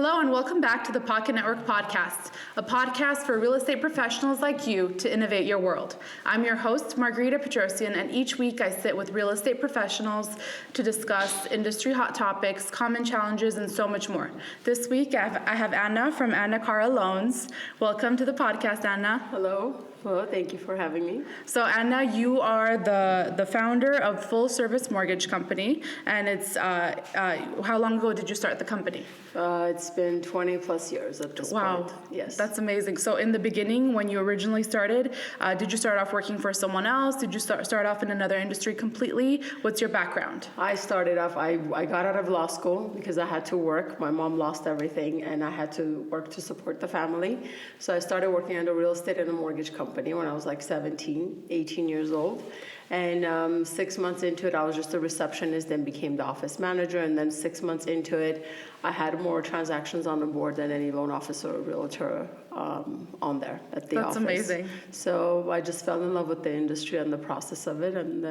Hello and welcome back to the Pocket Network Podcast, a podcast for real estate professionals like you to innovate your world. I'm your host, Margarita Petrosian, and each week I sit with real estate professionals to discuss industry hot topics, common challenges, and so much more. This week I have Anna from Anna Cara Loans. Welcome to the podcast, Anna. Hello. Well, thank you for having me. So Anna, you are the founder of Full Service Mortgage Company, and it's how long ago did you start the company? It's been 20 plus years at this point. Wow, Yes. that's amazing. So in the beginning, when you originally started, did you start off working for someone else? Did you start off in another industry completely? What's your background? I started off, I got out of law school because I had to work. My mom lost everything and I had to work to support the family. So I started working under real estate and a mortgage company when I was like 17, 18 years old. And 6 months into it, I was just a receptionist, then became the office manager. And then 6 months into it, I had more transactions on the board than any loan officer or realtor on there at the office. That's amazing. So I just fell in love with the industry and the process of it. And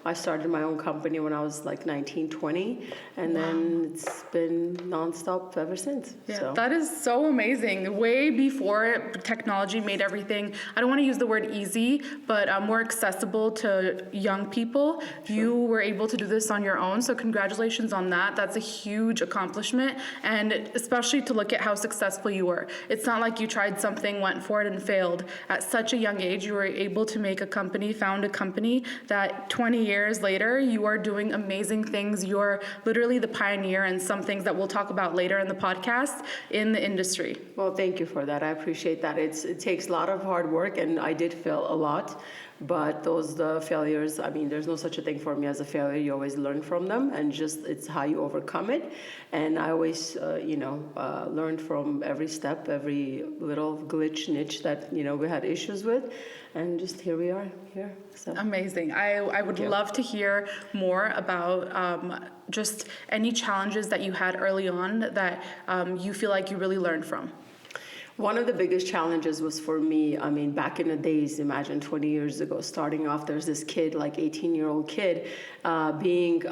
I started my own company when I was like 19, 20. And then it's been nonstop ever since. Yeah, so. That is so amazing. Way before technology made everything, I don't want to use the word easy, but more accessible to young people. Sure. You were able to do this on your own. So congratulations on that. That's a huge accomplishment. And especially to look at how successful you were. It's not like you tried something, went for it, and failed. At such a young age, you were able to make a company, found a company that 20 years later, you are doing amazing things. You're literally the pioneer in some things that we'll talk about later in the podcast in the industry. Well, thank you for that. I appreciate that. It takes a lot of hard work, and I did fail a lot. But the failures, I mean, there's no such a thing for me as a failure. You always learn from them, and just it's how you overcome it. And I always, learned from every step, every little glitch, niche that, we had issues with. And just here we are, here. So. Amazing. I would love to hear more about just any challenges that you had early on that you feel like you really learned from. One of the biggest challenges was for me, I mean, back in the days, imagine 20 years ago, starting off, there's this kid, like 18-year-old kid, being,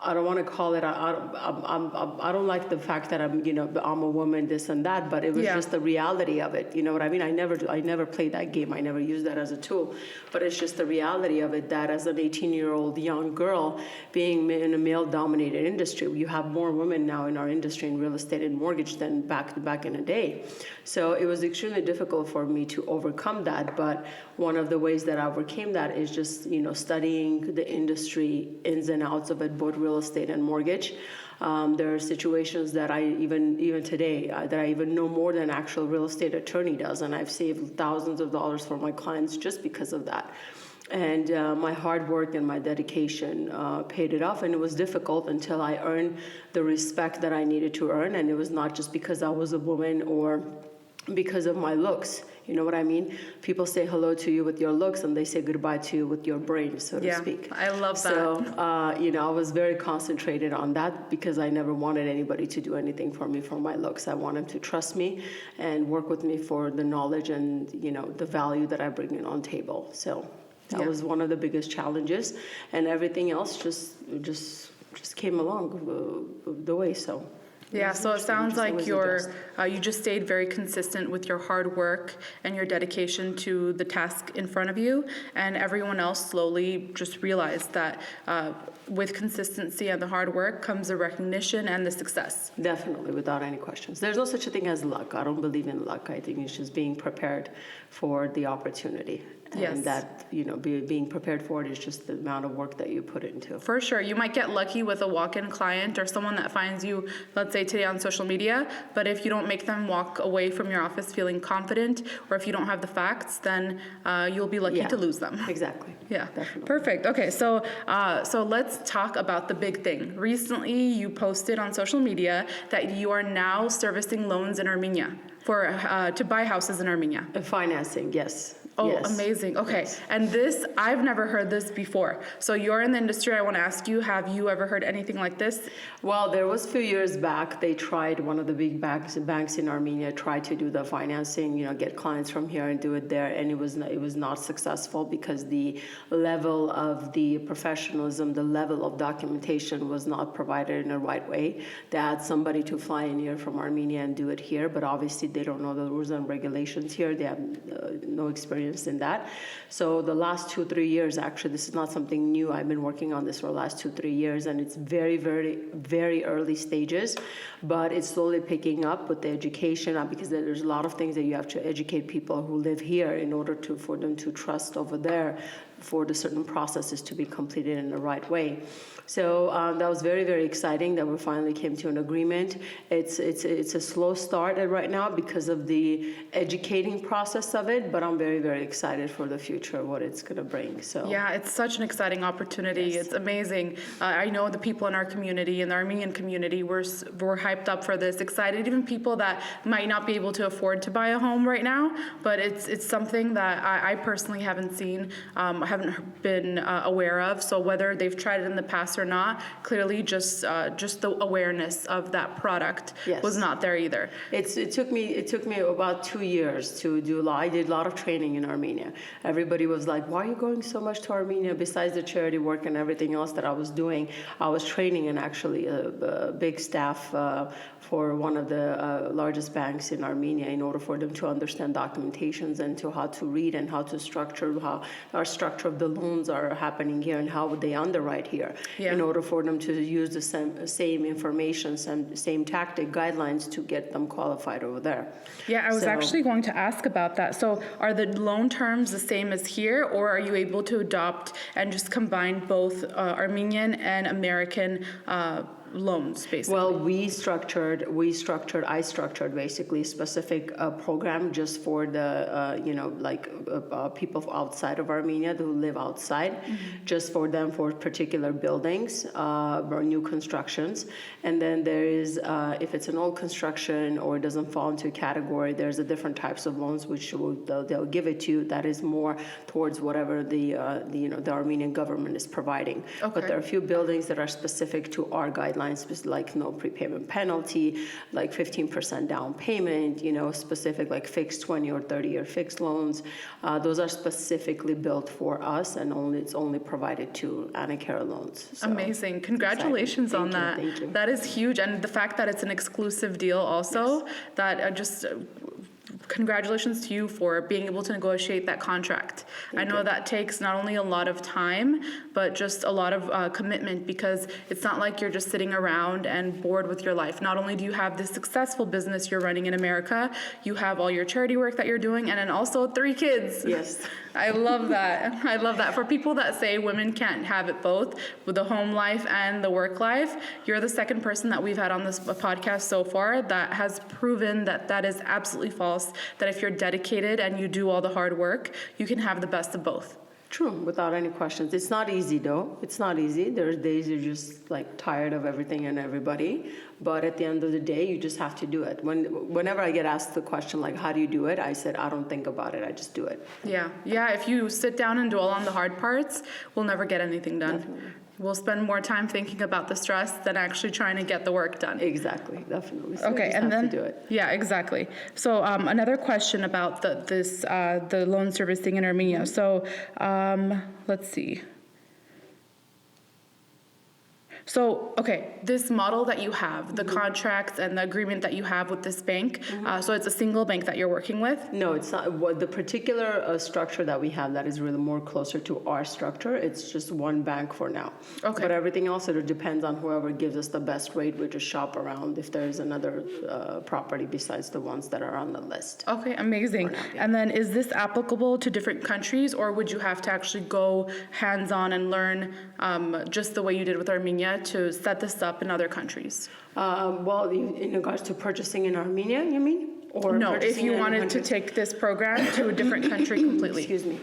I don't want to call it, I don't like the fact that I'm a woman, this and that, but it was just the reality of it. You know what I mean? I never played that game. I never used that as a tool, but it's just the reality of it that as an 18-year-old young girl being in a male-dominated industry, you have more women now in our industry in real estate and mortgage than back in the day. So it was extremely difficult for me to overcome that, but one of the ways that I overcame that is just, studying the industry ins and outs of it, both real estate and mortgage. There are situations that I even today that I even know more than an actual real estate attorney does, and I've saved thousands of dollars for my clients just because of that. And my hard work and my dedication paid it off, and it was difficult until I earned the respect that I needed to earn, and it was not just because I was a woman or because of my looks. You know what I mean? People say hello to you with your looks, and they say goodbye to you with your brain, so to speak. I love that. So, I was very concentrated on that because I never wanted anybody to do anything for me for my looks. I wanted to trust me and work with me for the knowledge and, the value that I bring in on table. So that was one of the biggest challenges, and everything else just came along the way, so. Yeah, so it sounds like you just stayed very consistent with your hard work and your dedication to the task in front of you, and everyone else slowly just realized that with consistency and the hard work comes the recognition and the success. Definitely, without any questions. There's no such a thing as luck. I don't believe in luck. I think it's just being prepared for the opportunity. And that, being prepared for it is just the amount of work that you put into. For sure. You might get lucky with a walk-in client or someone that finds you, let's say today on social media, but if you don't make them walk away from your office feeling confident, or if you don't have the facts, then you'll be lucky to lose them. Exactly. Yeah. Definitely. Perfect. Okay. So let's talk about the big thing. Recently, you posted on social media that you are now servicing loans in Armenia to buy houses in Armenia. Financing, yes. Oh, Yes. amazing. Okay. Yes. And this, I've never heard this before. So you're in the industry. I want to ask you, have you ever heard anything like this? Well, there was a few years back, they tried, one of the big banks in Armenia tried to do the financing, get clients from here and do it there, and it was not successful because the level of the professionalism, the level of documentation was not provided in the right way. They had somebody to fly in here from Armenia and do it here, but obviously they don't know the rules and regulations here. They have no experience in that. So the last 2-3 years, actually, this is not something new. I've been working on this for the last 2-3 years, and it's very, very, very early stages, but it's slowly picking up with the education because there's a lot of things that you have to educate people who live here in order for them to trust over there for the certain processes to be completed in the right way. So that was very, very exciting that we finally came to an agreement. It's a slow start right now because of the educating process of it, but I'm very, very excited for the future, what it's going to bring. So yeah, it's such an exciting opportunity. Yes. It's amazing. I know the people in our community, in the Armenian community, we're hyped up for this, excited. Even people that might not be able to afford to buy a home right now, but it's something that I personally haven't seen, haven't been aware of. So whether they've tried it in the past or not, clearly just the awareness of that product Yes. was not there either. It took me about 2 years to do law. I did a lot of training in Armenia. Everybody was like, "Why are you going so much to Armenia?" Besides the charity work and everything else that I was doing, I was training in actually a big staff for one of the largest banks in Armenia in order for them to understand documentations and to how to read and how to structure how our structure of the loans are happening here and how would they underwrite here. Yeah. In order for them to use the same information, same tactic guidelines to get them qualified over there. Yeah, I was So- actually going to ask about that. So are the loan terms the same as here, or are you able to adopt and just combine both Armenian and American loans, basically? Well, I structured basically a specific program just for the, people outside of Armenia who live outside, just for them for particular buildings or new constructions. And then there is, if it's an old construction or it doesn't fall into a category, there's a different types of loans which they'll give it to you that is more towards whatever the Armenian government is providing. Okay. But there are a few buildings that are specific to our guidelines, like no prepayment penalty, like 15% down payment, specific like fixed 20 or 30-year fixed loans. Those are specifically built for us, and it's only provided to Anacare loans. So amazing. Congratulations on that. Thank you. That is huge. And the fact that it's an exclusive deal also, that congratulations to you for being able to negotiate that contract. I know that takes not only a lot of time, but just a lot of commitment, because it's not like you're just sitting around and bored with your life. Not only do you have this successful business you're running in America, you have all your charity work that you're doing, and then also 3 kids. Yes. I love that. I love that. For people that say women can't have it both, with the home life and the work life, you're the second person that we've had on this podcast so far that has proven that is absolutely false, that if you're dedicated and you do all the hard work, you can have the best of both. True, without any questions. It's not easy, though. It's not easy. There's days you're just like tired of everything and everybody. But at the end of the day, you just have to do it. Whenever I get asked the question, like, how do you do it? I said, I don't think about it. I just do it. Yeah. If you sit down and dwell on the hard parts, we'll never get anything done. Definitely. We'll spend more time thinking about the stress than actually trying to get the work done. Exactly, definitely. So Okay, you just and have then to do it. yeah, exactly. So another question about the loan servicing in Armenia. So let's see. So, okay, this model that you have, the contracts and the agreement that you have with this bank, so it's a single bank that you're working with? No, it's not. What the particular structure that we have that is really more closer to our structure, it's just one bank for now. Okay. But everything else, it depends on whoever gives us the best rate. We just shop around if there's another property besides the ones that are on the list. Okay, amazing. For now, yeah. And then is this applicable to different countries, or would you have to actually go hands-on and learn just the way you did with Armenia to set this up in other countries? Well, in regards to purchasing in Armenia, you mean? Or No, if purchasing you in any wanted to country? take this program to a different country completely. Excuse me.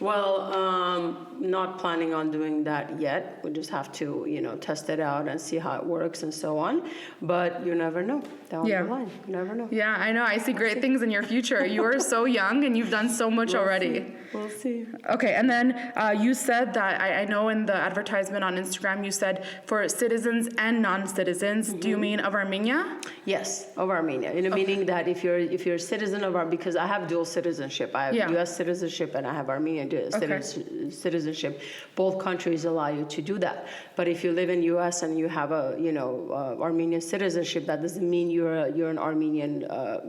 Well, not planning on doing that yet. We just have to, test it out and see how it works and so on. But you never know down the line. You never know. Yeah, I know. I see great things in your future. You are so young and you've done so much already. We'll see. Okay, and then you said that, I know in the advertisement on Instagram, you said for citizens and non-citizens. Do you mean of Armenia? Yes, of Armenia. Meaning that if you're a citizen of Armenia, because I have dual citizenship. I have U.S. citizenship and I have Armenian citizenship. Both countries allow you to do that. But if you live in U.S. and you have a Armenian citizenship, that doesn't mean you're an Armenian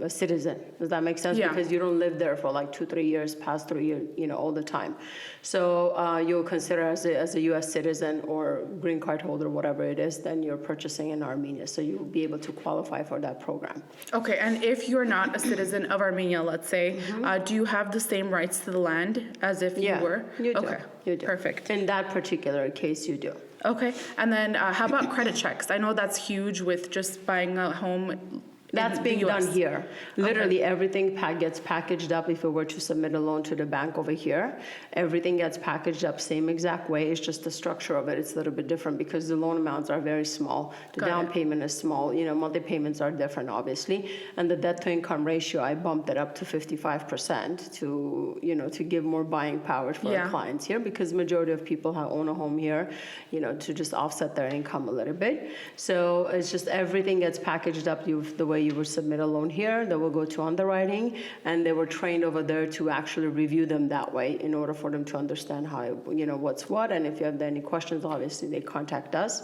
citizen. Does that make sense? Yeah. Because you don't live there for like 2-3 years, past 3 years, all the time. So you'll consider as a U.S. citizen or green card holder, whatever it is, then you're purchasing in Armenia. So you'll be able to qualify for that program. Okay, and if you're not a citizen of Armenia, let's say, do you have the same rights to the land as if you were? You do. Okay, You do. Perfect. In that particular case, you do. Okay, and then how about credit checks? I know that's huge with just buying a home. That's being the US. done here. Literally everything gets packaged up. If we were to submit a loan to the bank over here, everything gets packaged up same exact way. It's just the structure of it. It's a little bit different because the loan amounts are very small. The down payment is small. Monthly payments are different, obviously. And the debt to income ratio, I bumped it up to 55% to give more buying power for our clients here because majority of people own a home here, to just offset their income a little bit. So it's just everything gets packaged up the way you would submit a loan here, they will go to underwriting, and they were trained over there to actually review them that way in order for them to understand how, what's what. And if you have any questions, obviously they contact us.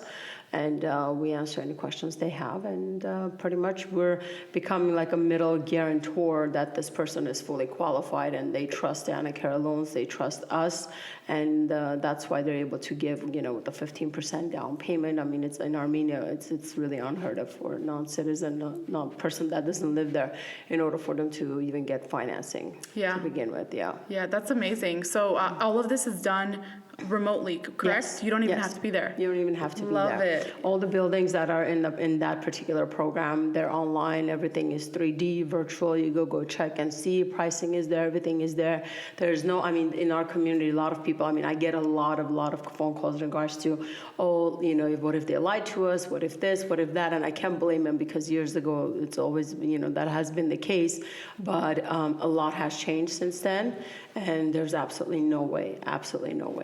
And we answer any questions they have. And pretty much we're becoming like a middle guarantor that this person is fully qualified and they trust the Anacare loans, they trust us. And that's why they're able to give, the 15% down payment. I mean, it's in Armenia, it's really unheard of for a non-citizen, non-person that doesn't live there in order for them to even get financing to begin with, Yeah, that's amazing. So all of this is done remotely, correct? Yes. You don't even have to be there. You don't even have to be there. Love it. All the buildings that are in that particular program, they're online. Everything is 3D, virtual. You go check and see. Pricing is there. Everything is there. There's no, in our community, a lot of people, I get a lot of phone calls in regards to, what if they lied to us? What if this? What if that? And I can't blame them because years ago, it's always, that has been the case. But a lot has changed since then. And there's absolutely no way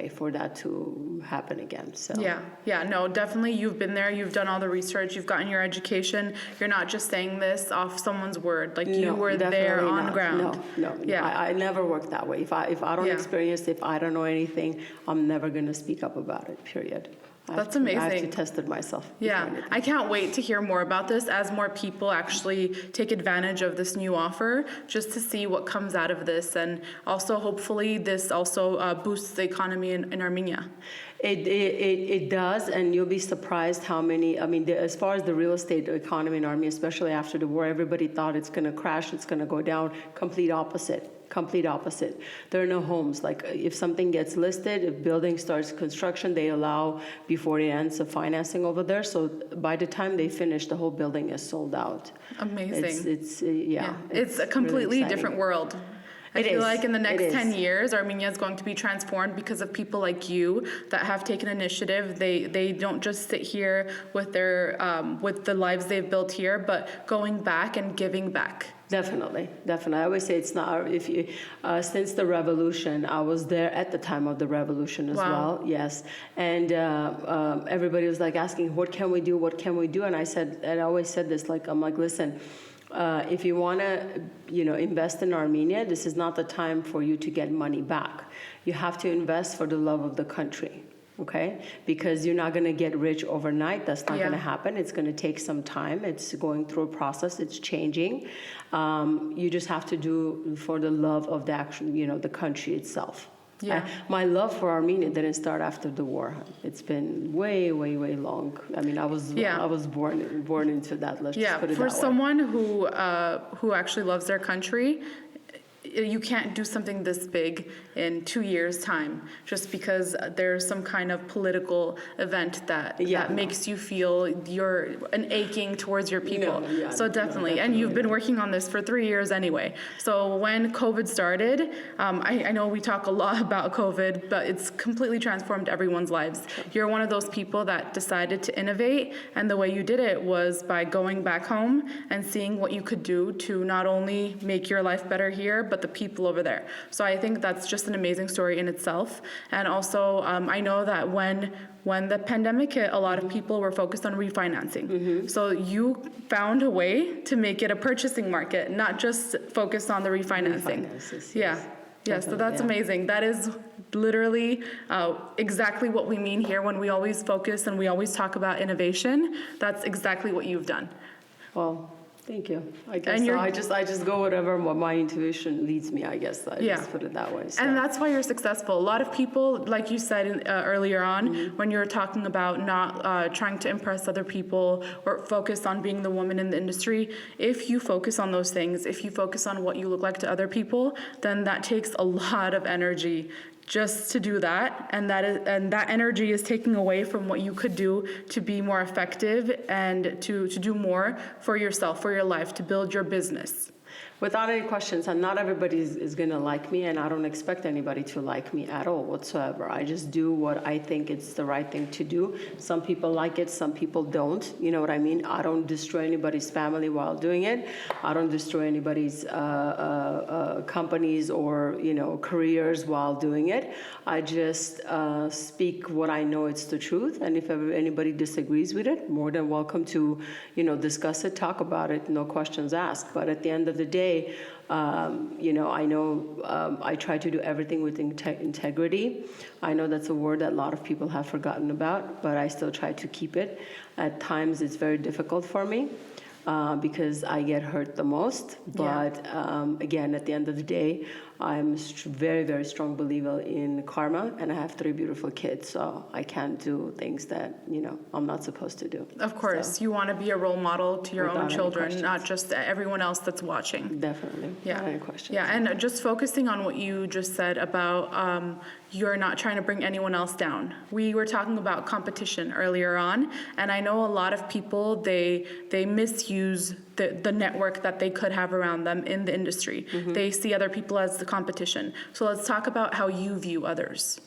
for that to happen again. So No, definitely. You've been there. You've done all the research. You've gotten your education. You're not just saying this off someone's word. Like you were there on ground. No. I never work that way. If I don't experience, if I don't know anything, I'm never going to speak up about it. Period. That's amazing. I have to test it myself. Yeah, I can't wait to hear more about this as more people actually take advantage of this new offer, just to see what comes out of this, and also hopefully this also boosts the economy in Armenia. It does, and you'll be surprised how many. As far as the real estate economy in Armenia, especially after the war, everybody thought it's going to crash, it's going to go down. Complete opposite. There are no homes. Like if something gets listed, if building starts construction, they allow before it ends the financing over there. So by the time they finish, the whole building is sold out. Amazing. It's a completely really different world. I feel like in the next 10 years, Armenia is going to be transformed because of people like you that have taken initiative. They don't just sit here with their with the lives they've built here, but going back and giving back. Definitely. I always say it's not, since the revolution, I was there at the time of the revolution as well. Yes. And everybody was like asking, what can we do? And I always said this, I'm like, listen, if you want to, invest in Armenia, this is not the time for you to get money back. You have to invest for the love of the country. Okay, because you're not going to get rich overnight. That's not going to happen. It's going to take some time. It's going through a process. It's changing. You just have to do for the love of the actual, the country itself. Yeah. My love for Armenia didn't start after the war. It's been way long. I was born into that. Let's just put it that way. For someone who actually loves their country, you can't do something this big in 2 years' time just because there's some kind of political event that makes you feel you're an aching towards your people. So definitely. And you've been working on this for 3 years anyway. So when COVID started, I know we talk a lot about COVID, but it's completely transformed everyone's lives. You're one of those people that decided to innovate, and the way you did it was by going back home and seeing what you could do to not only make your life better here, but the people over there. So I think that's just an amazing story in itself. And also, I know that when the pandemic hit, a lot of people were focused on refinancing. So you found a way to make it a purchasing market, not just focus on the refinancing. Yeah, so that's amazing. That is literally exactly what we mean here when we always focus and we always talk about innovation. That's exactly what you've done. Well, thank you. I guess I just go whatever my intuition leads me, I guess. I just put it that way. So. And that's why you're successful. A lot of people, like you said earlier on, when you were talking about not trying to impress other people or focus on being the woman in the industry, if you focus on those things, if you focus on what you look like to other people, then that takes a lot of energy just to do that, and that energy is taking away from what you could do to be more effective and to do more for yourself, for your life, to build your business. Without any questions, and not everybody is going to like me, and I don't expect anybody to like me at all whatsoever. I just do what I think it's the right thing to do. Some people like it, some people don't. You know what I mean? I don't destroy anybody's family while doing it. I don't destroy anybody's companies or, careers while doing it. I just speak what I know it's the truth, and if ever anybody disagrees with it, more than welcome to, discuss it, talk about it, no questions asked. But at the end of the day, I know I try to do everything with integrity. I know that's a word that a lot of people have forgotten about, but I still try to keep it. At times, it's very difficult for me because I get hurt the most. But again, at the end of the day, I'm a very, very strong believer in karma, and I have 3 beautiful kids, so I can't do things that, I'm not supposed to do. Of course, you want to be a role model to your own children, not just everyone else that's watching. Definitely. Yeah. Not any questions. Yeah, and just focusing on what you just said about you're not trying to bring anyone else down. We were talking about competition earlier on, and I know a lot of people, they misuse the network that they could have around them in the industry. They see other people as the competition. So let's talk about how you view others.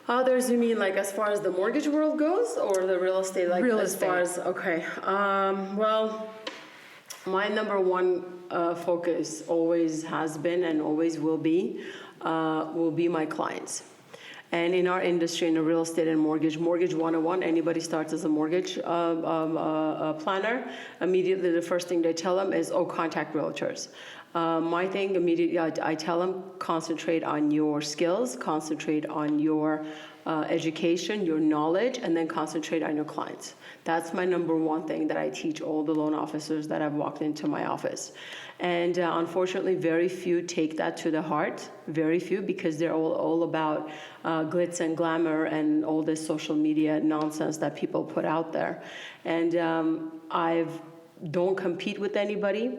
Others, you mean like as far as the mortgage world goes, or the real estate? Like real as estate. Far as well, my number one focus always has been and always will be my clients. And in our industry, in the real estate and mortgage 101, anybody starts as a mortgage planner, immediately the first thing they tell them is, contact realtors. My thing immediately, I tell them, concentrate on your skills, concentrate on your education, your knowledge, and then concentrate on your clients. That's my number one thing that I teach all the loan officers that have walked into my office. And unfortunately, very few take that to the heart, very few, because they're all about glitz and glamour and all this social media nonsense that people put out there. And I don't compete with anybody.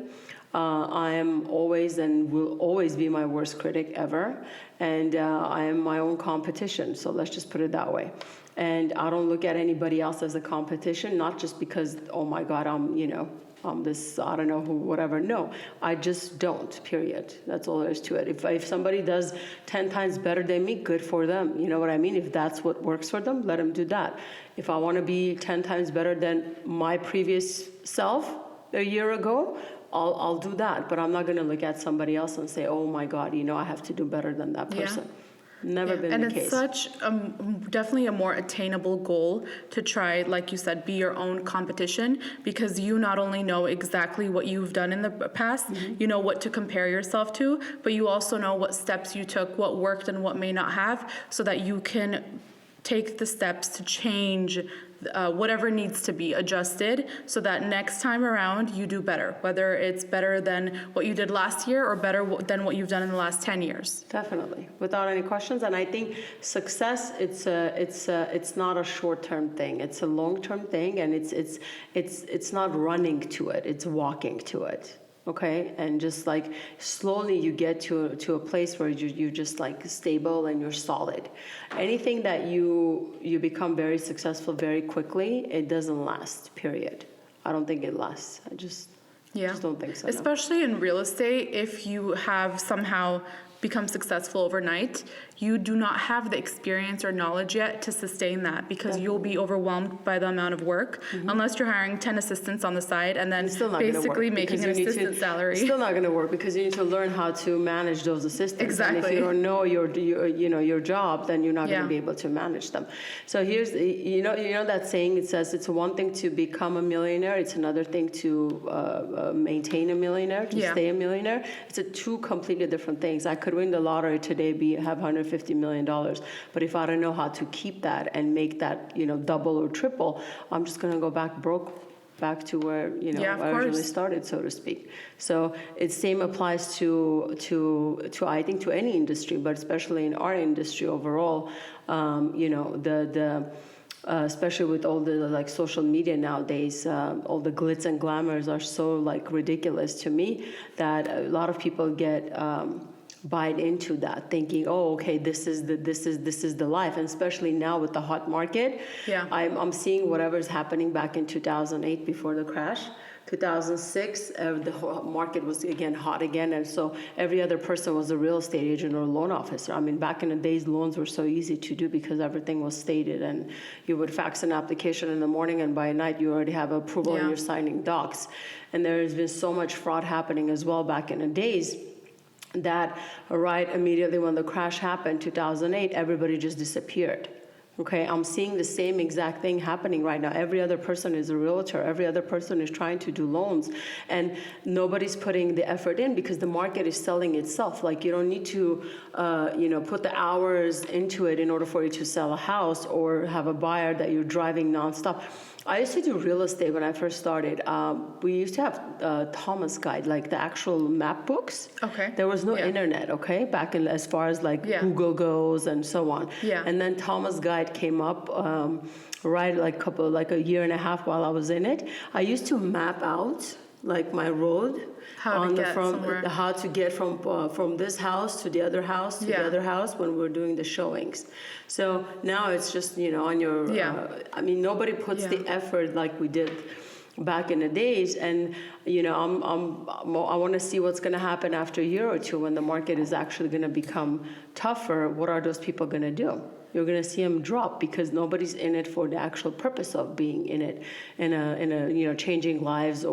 I am always and will always be my worst critic ever. And I am my own competition, so let's just put it that way. And I don't look at anybody else as a competition, not just because, oh my God, I'm this, I don't know who, whatever. No, I just don't, period. That's all there is to it. If somebody does 10 times better than me, good for them. You know what I mean? If that's what works for them, let them do that. If I want to be 10 times better than my previous self a year ago, I'll do that. But I'm not going to look at somebody else and say, oh my God, I have to do better than that person. Yeah. Never been the case. And it's such definitely a more attainable goal to try, like you said, be your own competition, because you not only know exactly what you've done in the past, you know what to compare yourself to, but you also know what steps you took, what worked and what may not have, so that you can take the steps to change whatever needs to be adjusted, so that next time around you do better, whether it's better than what you did last year or better than what you've done in the last 10 years. Definitely, without any questions. And I think success, it's not a short-term thing. It's a long-term thing, and it's not running to it. It's walking to it. okay, and just like slowly you get to a place where you're just like stable and you're solid. Anything that you become very successful very quickly, it doesn't last, period. I don't think it lasts. I just don't think so. No. Especially in real estate, if you have somehow become successful overnight, you do not have the experience or knowledge yet to sustain that, because you'll be overwhelmed by the amount of work, unless you're hiring 10 assistants on the side and then basically making an assistant salary. It's still not going to work, because you need to learn how to manage those assistants. Exactly. And if you don't know your job, then you're not going to be able to manage them. So here's you know that saying, it says it's one thing to become a millionaire, it's another thing to maintain a millionaire, to stay a millionaire. It's two completely different things. I could win the lottery today, have $150 million, but if I don't know how to keep that and make that double or triple, I'm just going to go back to where I originally started, so to speak. So it same applies to I think to any industry, but especially in our industry overall. Especially with all the like social media nowadays, all the glitz and glamours are so like ridiculous to me that a lot of people get bite into that, thinking, oh, okay, this is the life. And especially now with the hot market, I'm seeing whatever's happening back in 2008 before the crash. 2006, the whole market was again hot again, and so every other person was a real estate agent or a loan officer. I mean, back in the days, loans were so easy to do because everything was stated, and you would fax an application in the morning, and by night you already have approval and you're signing docs. And there has been so much fraud happening as well back in the days, that right immediately when the crash happened, 2008, everybody just disappeared. Okay, I'm seeing the same exact thing happening right now. Every other person is a realtor. Every other person is trying to do loans, and nobody's putting the effort in because the market is selling itself. Like, you don't need to, put the hours into it in order for you to sell a house or have a buyer that you're driving nonstop. I used to do real estate when I first started. We used to have Thomas Guide, like the actual map books. Okay. There was no internet, okay, back in as far as like Google goes and so on. Yeah. And then Thomas Guide came up right like a year and a half while I was in it. I used to map out like my road how to get from this house to the other house to the other house when we're doing the showings. So now it's just on your nobody puts the effort like we did back in the days, and I want to see what's going to happen after a year or two when the market is actually going to become tougher. What are those people going to do? You're going to see them drop because nobody's in it for the actual purpose of being in it, in a changing lives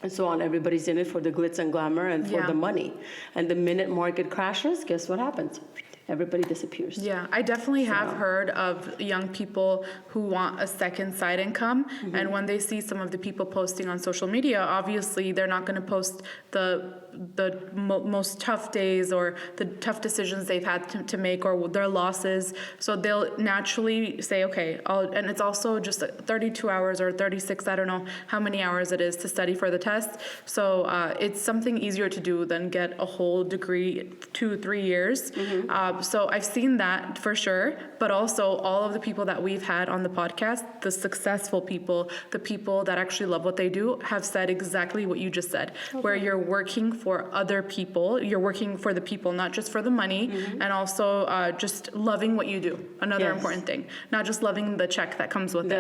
and so on. Everybody's in it for the glitz and glamour and for the money. And the minute market crashes, guess what happens? Everybody disappears. Yeah, I definitely have heard of young people who want a second side income, and when they see some of the people posting on social media, obviously they're not going to post the most tough days or the tough decisions they've had to make or their losses. So they'll naturally say, okay, and it's also just 32 hours or 36, I don't know how many hours it is to study for the test. So it's something easier to do than get a whole degree, 2-3 years. So I've seen that for sure, but also all of the people that we've had on the podcast, the successful people, the people that actually love what they do, have said exactly what you just said, where you're working for other people, you're working for the people, not just for the money, and also just loving what you do. Another important thing, not just loving the check that comes with it.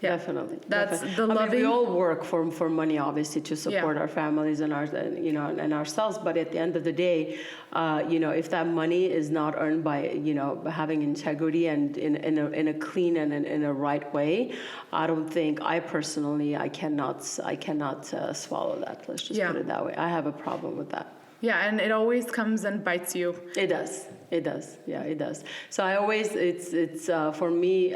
Definitely. That's the loving. We all work for money, obviously, to support our families and our, and ourselves. But at the end of the day, if that money is not earned by, having integrity and in a clean and in a right way, I don't think I cannot swallow that. Let's just put it that way. I have a problem with that. Yeah, and it always comes and bites you. It does. Yeah, it does. So I always, it's for me,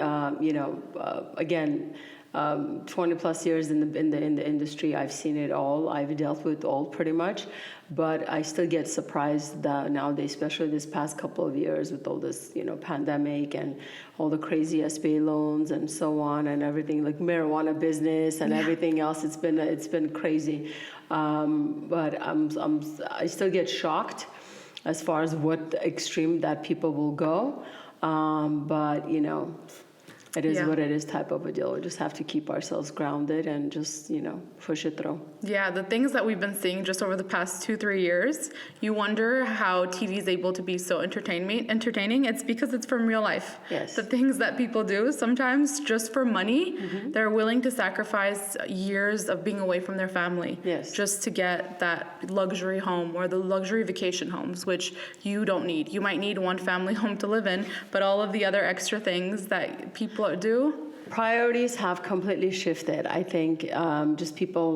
again, 20 plus years in the industry, I've seen it all. I've dealt with all pretty much, but I still get surprised that nowadays, especially this past couple of years with all this, pandemic and all the crazy SBA loans and so on and everything, like marijuana business and everything else. It's been crazy. But I still get shocked as far as what extreme that people will go. But, it is Yeah. what it is type of a deal. We just have to keep ourselves grounded and just, push it through. Yeah, the things that we've been seeing just over the past 2-3 years, you wonder how TV is able to be so entertaining. It's because it's from real life. Yes. The things that people do sometimes just for money, they're willing to sacrifice years of being away from their family. Yes. Just to get that luxury home or the luxury vacation homes, which you don't need. You might need one family home to live in, but all of the other extra things that people do. Priorities have completely shifted. I think just people,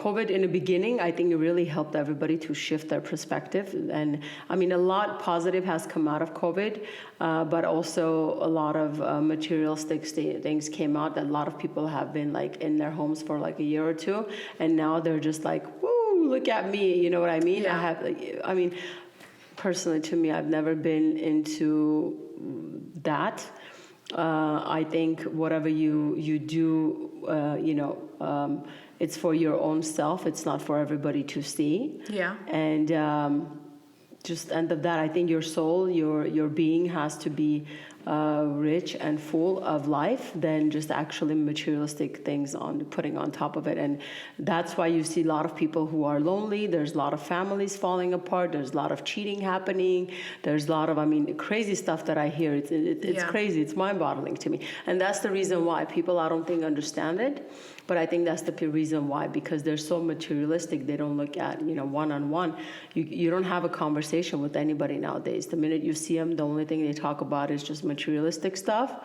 COVID in the beginning, I think it really helped everybody to shift their perspective. And I mean, a lot positive has come out of COVID, but also a lot of materialistic things came out that a lot of people have been like in their homes for like a year or two. And now they're just like, woo, look at me. You know what I mean? Yeah. Personally to me, I've never been into that. I think whatever you do, it's for your own self. It's not for everybody to see. Yeah. And just end of that, I think your soul, your being has to be rich and full of life than just actually materialistic things putting on top of it. And that's why you see a lot of people who are lonely. There's a lot of families falling apart. There's a lot of cheating happening. There's a lot of, crazy stuff that I hear. It's crazy. It's mind-boggling to me. And that's the reason why people, I don't think, understand it. But I think that's the reason why, because they're so materialistic. They don't look at, one-on-one. You don't have a conversation with anybody nowadays. The minute you see them, the only thing they talk about is just materialistic stuff.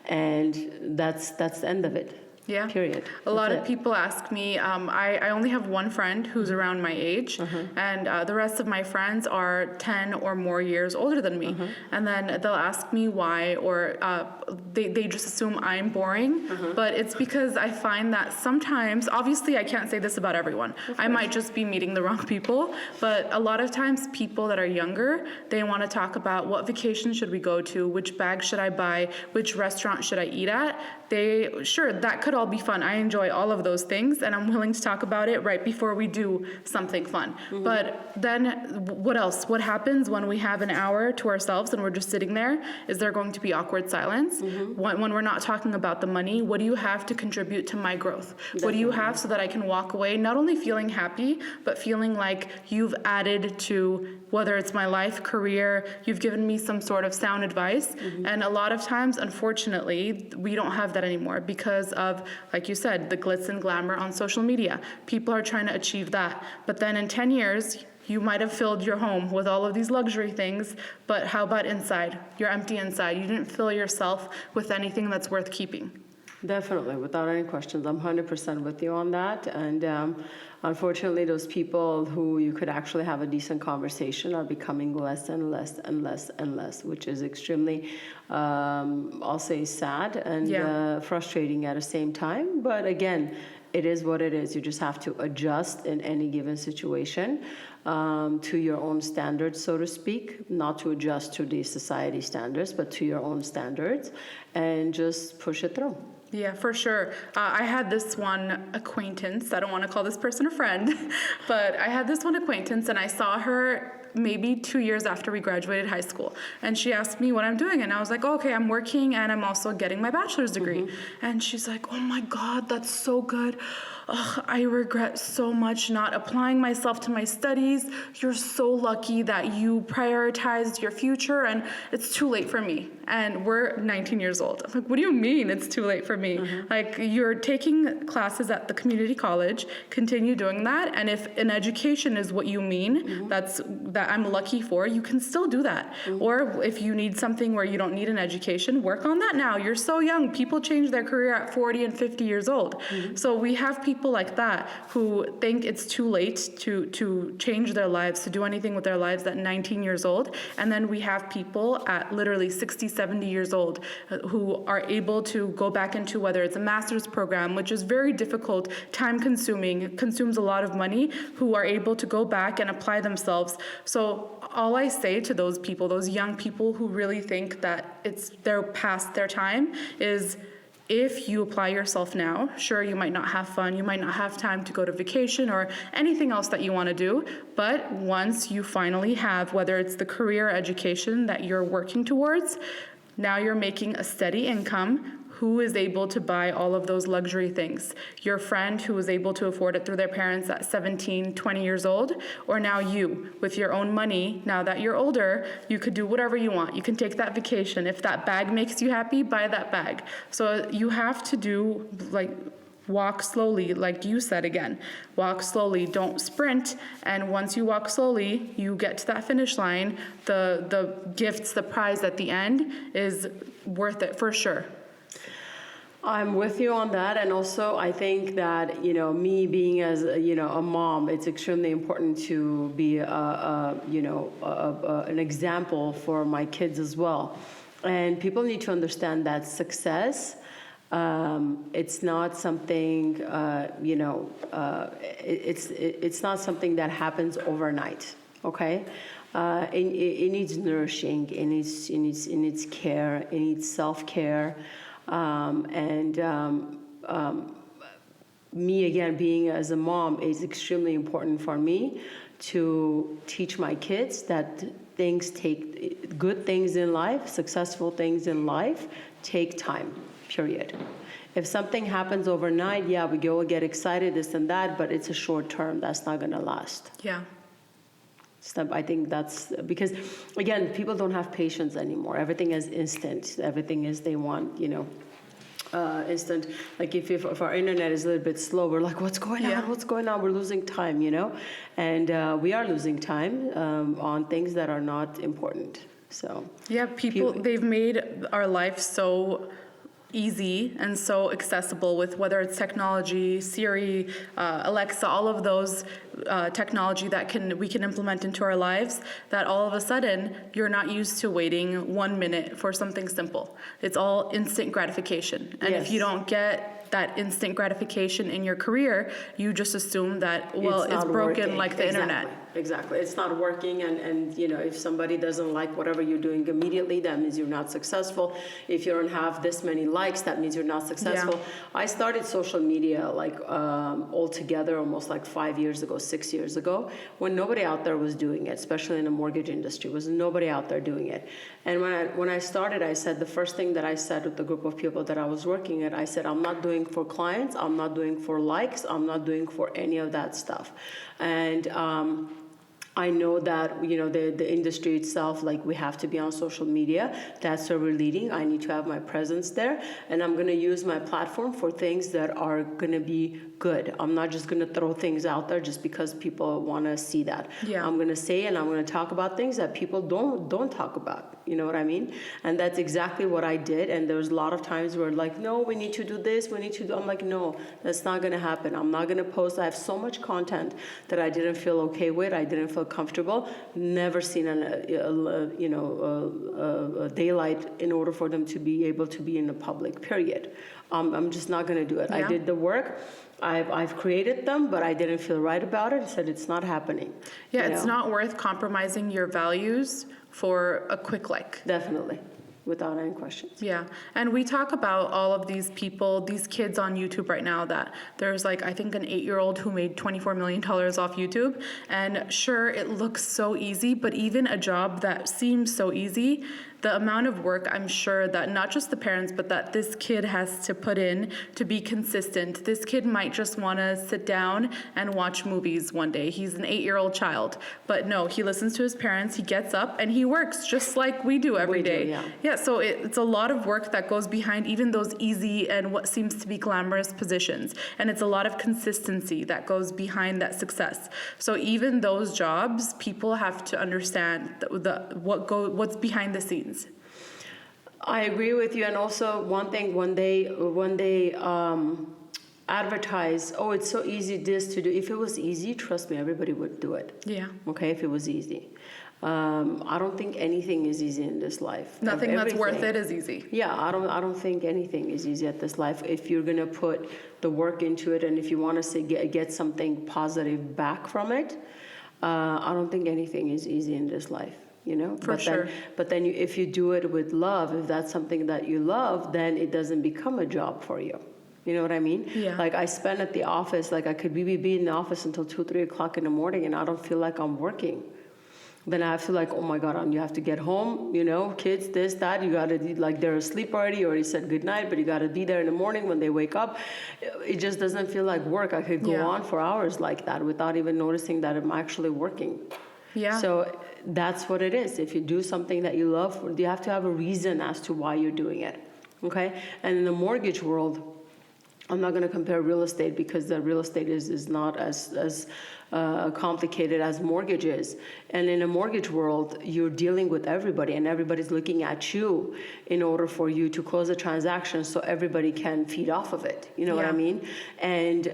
And that's the end of it. Yeah. Period. A lot of people ask me, I only have one friend who's around my age, and the rest of my friends are 10 or more years older than me. And then they'll ask me why, or they just assume I'm boring. But it's because I find that sometimes, obviously I can't say this about everyone. I might just be meeting the wrong people, but a lot of times people that are younger, they want to talk about what vacation should we go to, which bag should I buy, which restaurant should I eat at. That could all be fun. I enjoy all of those things, and I'm willing to talk about it right before we do something fun. But then what else? What happens when we have an hour to ourselves and we're just sitting there? Is there going to be awkward silence? When we're not talking about the money, what do you have to contribute to my growth? What do you have so that I can walk away not only feeling happy, but feeling like you've added to, whether it's my life, career, you've given me some sort of sound advice. And a lot of times, unfortunately, we don't have that anymore because of, like you said, the glitz and glamour on social media. People are trying to achieve that. But then in 10 years, you might have filled your home with all of these luxury things, but how about inside? You're empty inside. You didn't fill yourself with anything that's worth keeping. Definitely, without any questions. I'm 100% with you on that. And unfortunately, those people who you could actually have a decent conversation are becoming less and less and less and less, which is extremely, I'll say, sad and frustrating at the same time. But again, it is what it is. You just have to adjust in any given situation to your own standards, so to speak, not to adjust to the society standards, but to your own standards, and just push it through. Yeah, for sure. I had this one acquaintance. I don't want to call this person a friend, but I had this one acquaintance, and I saw her maybe 2 years after we graduated high school. And she asked me what I'm doing. And I was like, oh, okay, I'm working and I'm also getting my bachelor's degree. And she's like, oh my God, that's so good. Ugh, I regret so much not applying myself to my studies. You're so lucky that you prioritized your future, and it's too late for me. And we're 19 years old. I'm like, what do you mean it's too late for me? Like, you're taking classes at the community college, continue doing that, and if an education is what you mean, that I'm lucky for, you can still do that. Or if you need something where you don't need an education, work on that now. You're so young. People change their career at 40 and 50 years old. So we have people like that who think it's too late to change their lives, to do anything with their lives at 19 years old. And then we have people at literally 60, 70 years old who are able to go back into, whether it's a master's program, which is very difficult, time consuming, consumes a lot of money, who are able to go back and apply themselves. So all I say to those people, those young people who really think that they're past their time, is if you apply yourself now, sure, you might not have fun, you might not have time to go to vacation or anything else that you want to do, but once you finally have, whether it's the career education that you're working towards, Now you're making a steady income. Who is able to buy all of those luxury things? Your friend who was able to afford it through their parents at 17, 20 years old? Or now you, with your own money, now that you're older, you could do whatever you want. You can take that vacation. If that bag makes you happy, buy that bag. So you have to do, walk slowly, like you said again. Walk slowly, don't sprint. And once you walk slowly, you get to that finish line. The gifts, the prize at the end is worth it for sure. I'm with you on that, and also I think that me being as a mom, it's extremely important to be an example for my kids as well. And people need to understand that success, it's not something it's not something that happens overnight. Okay. It needs nourishing. It needs care. It needs self-care. Me again being as a mom is extremely important for me to teach my kids that good things in life, successful things in life take time, period. If something happens overnight, yeah, we go and get excited, this and that, but it's a short term. That's not going to last. Yeah. I think that's because, again, people don't have patience anymore. Everything is instant. Everything is they want, instant. Like if our internet is a little bit slow, we're like, what's going on? What's going on? We're losing time, and we are losing time on things that are not important. So yeah, they've made our life so easy and so accessible with whether it's technology, Siri, Alexa, all of those technology that we can implement into our lives, that all of a sudden you're not used to waiting 1 minute for something simple. It's all instant gratification. And if you don't get that instant gratification in your career, you just assume that, it's broken working. Like the internet. Exactly. It's not working, and if somebody doesn't like whatever you're doing immediately, that means you're not successful. If you don't have this many likes, that means you're not successful. Yeah. I started social media altogether almost 5 years ago, 6 years ago, when nobody out there was doing it, especially in the mortgage industry, was nobody out there doing it. And when I started, I said the first thing that I said with the group of people that I was working at, I said, I'm not doing for clients, I'm not doing for likes, I'm not doing for any of that stuff. And I know that, the industry itself, we have to be on social media. That's where we're leading. I need to have my presence there. And I'm going to use my platform for things that are going to be good. I'm not just going to throw things out there just because people want to see that. Yeah. I'm going to say and I'm going to talk about things that people don't talk about. You know what I mean? And that's exactly what I did. And there was a lot of times where no, we need to do this. We need to do. I'm like, no, that's not going to happen. I'm not going to post. I have so much content that I didn't feel okay with. I didn't feel comfortable. Never seen a daylight in order for them to be able to be in the public. Period. I'm just not going to do it. Yeah. I did the work. I've created them, but I didn't feel right about it. I said it's not happening. Yeah, it's not worth compromising your values for a quick like. Definitely. Without any questions. Yeah. And we talk about all of these people, these kids on YouTube right now, that there's I think an 8-year-old who made $24 million off YouTube. And sure, it looks so easy, but even a job that seems so easy, the amount of work, I'm sure that not just the parents, but that this kid has to put in to be consistent. This kid might just want to sit down and watch movies one day. He's an 8-year-old child. But no, he listens to his parents, he gets up, and he works just like we do every day. Yeah, so it's a lot of work that goes behind even those easy and what seems to be glamorous positions. And it's a lot of consistency that goes behind that success. So even those jobs, people have to understand what's behind the scenes. I agree with you, and also one thing when they advertise, it's so easy this to do. If it was easy, trust me, everybody would do it. Yeah. Okay, if it was easy. I don't think anything is easy in this life. Nothing that's worth it is easy. Yeah, I don't think anything is easy at this life. If you're gonna put the work into it, and if you want to get something positive back from it, I don't think anything is easy in this life. But then if you do it with love, if that's something that you love, then it doesn't become a job for you. You know what I mean? Yeah. I spend at the office, I could be in the office until 2, 3 o'clock in the morning, and I don't feel like I'm working. then I have to like, oh my God, you have to get home, kids, this, that, you gotta, like they're asleep already, you already said goodnight, but you gotta be there in the morning when they wake up. It just doesn't feel like work. I could go on for hours like that without even noticing that I'm actually working. Yeah. So that's what it is. If you do something that you love, you have to have a reason as to why you're doing it. Okay? And in the mortgage world, I'm not going to compare real estate because the real estate is not as complicated as mortgage is. And in a mortgage world, you're dealing with everybody, and everybody's looking at you in order for you to close a transaction so everybody can feed off of it. You know what I mean? And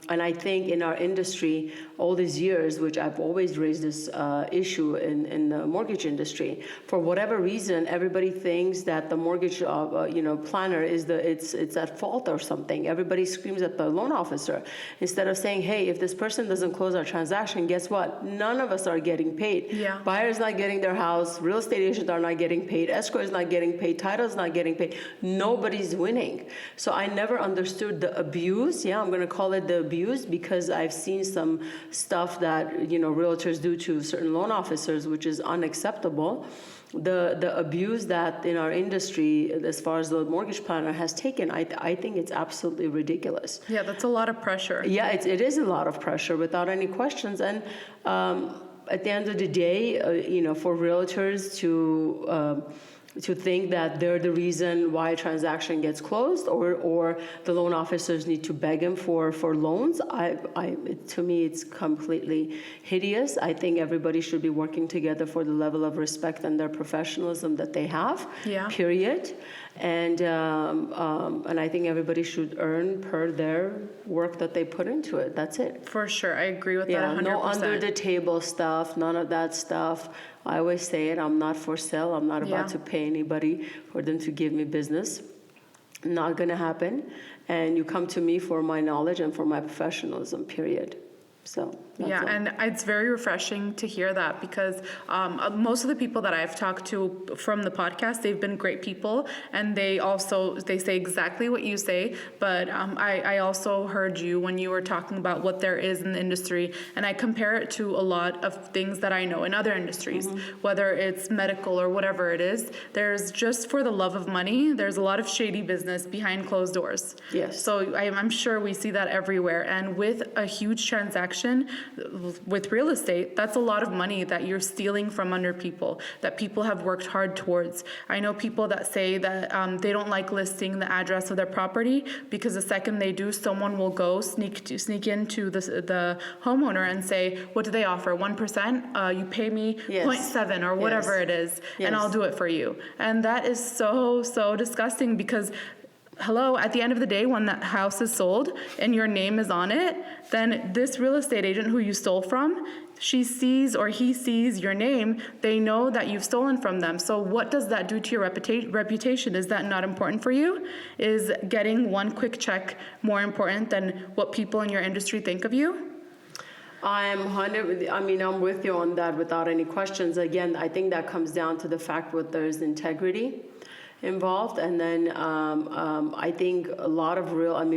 I think in our industry, all these years, which I've always raised this issue in the mortgage industry, for whatever reason, everybody thinks that the mortgage planner is it's at fault or something. Everybody screams at the loan officer instead of saying, hey, if this person doesn't close our transaction, guess what? None of us are getting paid. Yeah. Buyer's not getting their house, real estate agents are not getting paid, escrow is not getting paid, title is not getting paid. Nobody's winning. So I never understood the abuse. Yeah, I'm going to call it the abuse because I've seen some stuff that realtors do to certain loan officers, which is unacceptable. The abuse that in our industry, as far as the mortgage planner has taken, I think it's absolutely ridiculous. Yeah, that's a lot of pressure. Yeah, it is a lot of pressure without any questions. And at the end of the day, for realtors to think that they're the reason why a transaction gets closed, or the loan officers need to beg them for loans, to me it's completely hideous. I think everybody should be working together for the level of respect and their professionalism that they have. Yeah. Period. And I think everybody should earn per their work that they put into it. That's it. For sure, I agree with that 100%. No under the table stuff, none of that stuff. I always say it, I'm not for sale. I'm not about to pay anybody for them to give me business. Not going to happen. And you come to me for my knowledge and for my professionalism, period. So yeah, and it's very refreshing to hear that because most of the people that I've talked to from the podcast, they've been great people, and they say exactly what you say. But I also heard you when you were talking about what there is in the industry, and I compare it to a lot of things that I know in other industries, whether it's medical or whatever it is. There's just for the love of money, there's a lot of shady business behind closed doors. Yes. So I'm sure we see that everywhere, and with a huge transaction with real estate, that's a lot of money that you're stealing from under people that people have worked hard towards. I know people that say that they don't like listing the address of their property because the second they do, someone will go sneak into the homeowner and say, what do they offer? 1%? You pay me 0.7 or whatever it is, and I'll do it for you. And that is so disgusting because hello, at the end of the day, when that house is sold and your name is on it, then this real estate agent who you stole from, she sees or he sees your name, they know that you've stolen from them. So what does that do to your reputation? Is that not important for you? Is getting one quick check more important than what people in your industry think of you? I'm with you on that without any questions. Again, I think that comes down to the fact that there's integrity involved, and then I think a lot of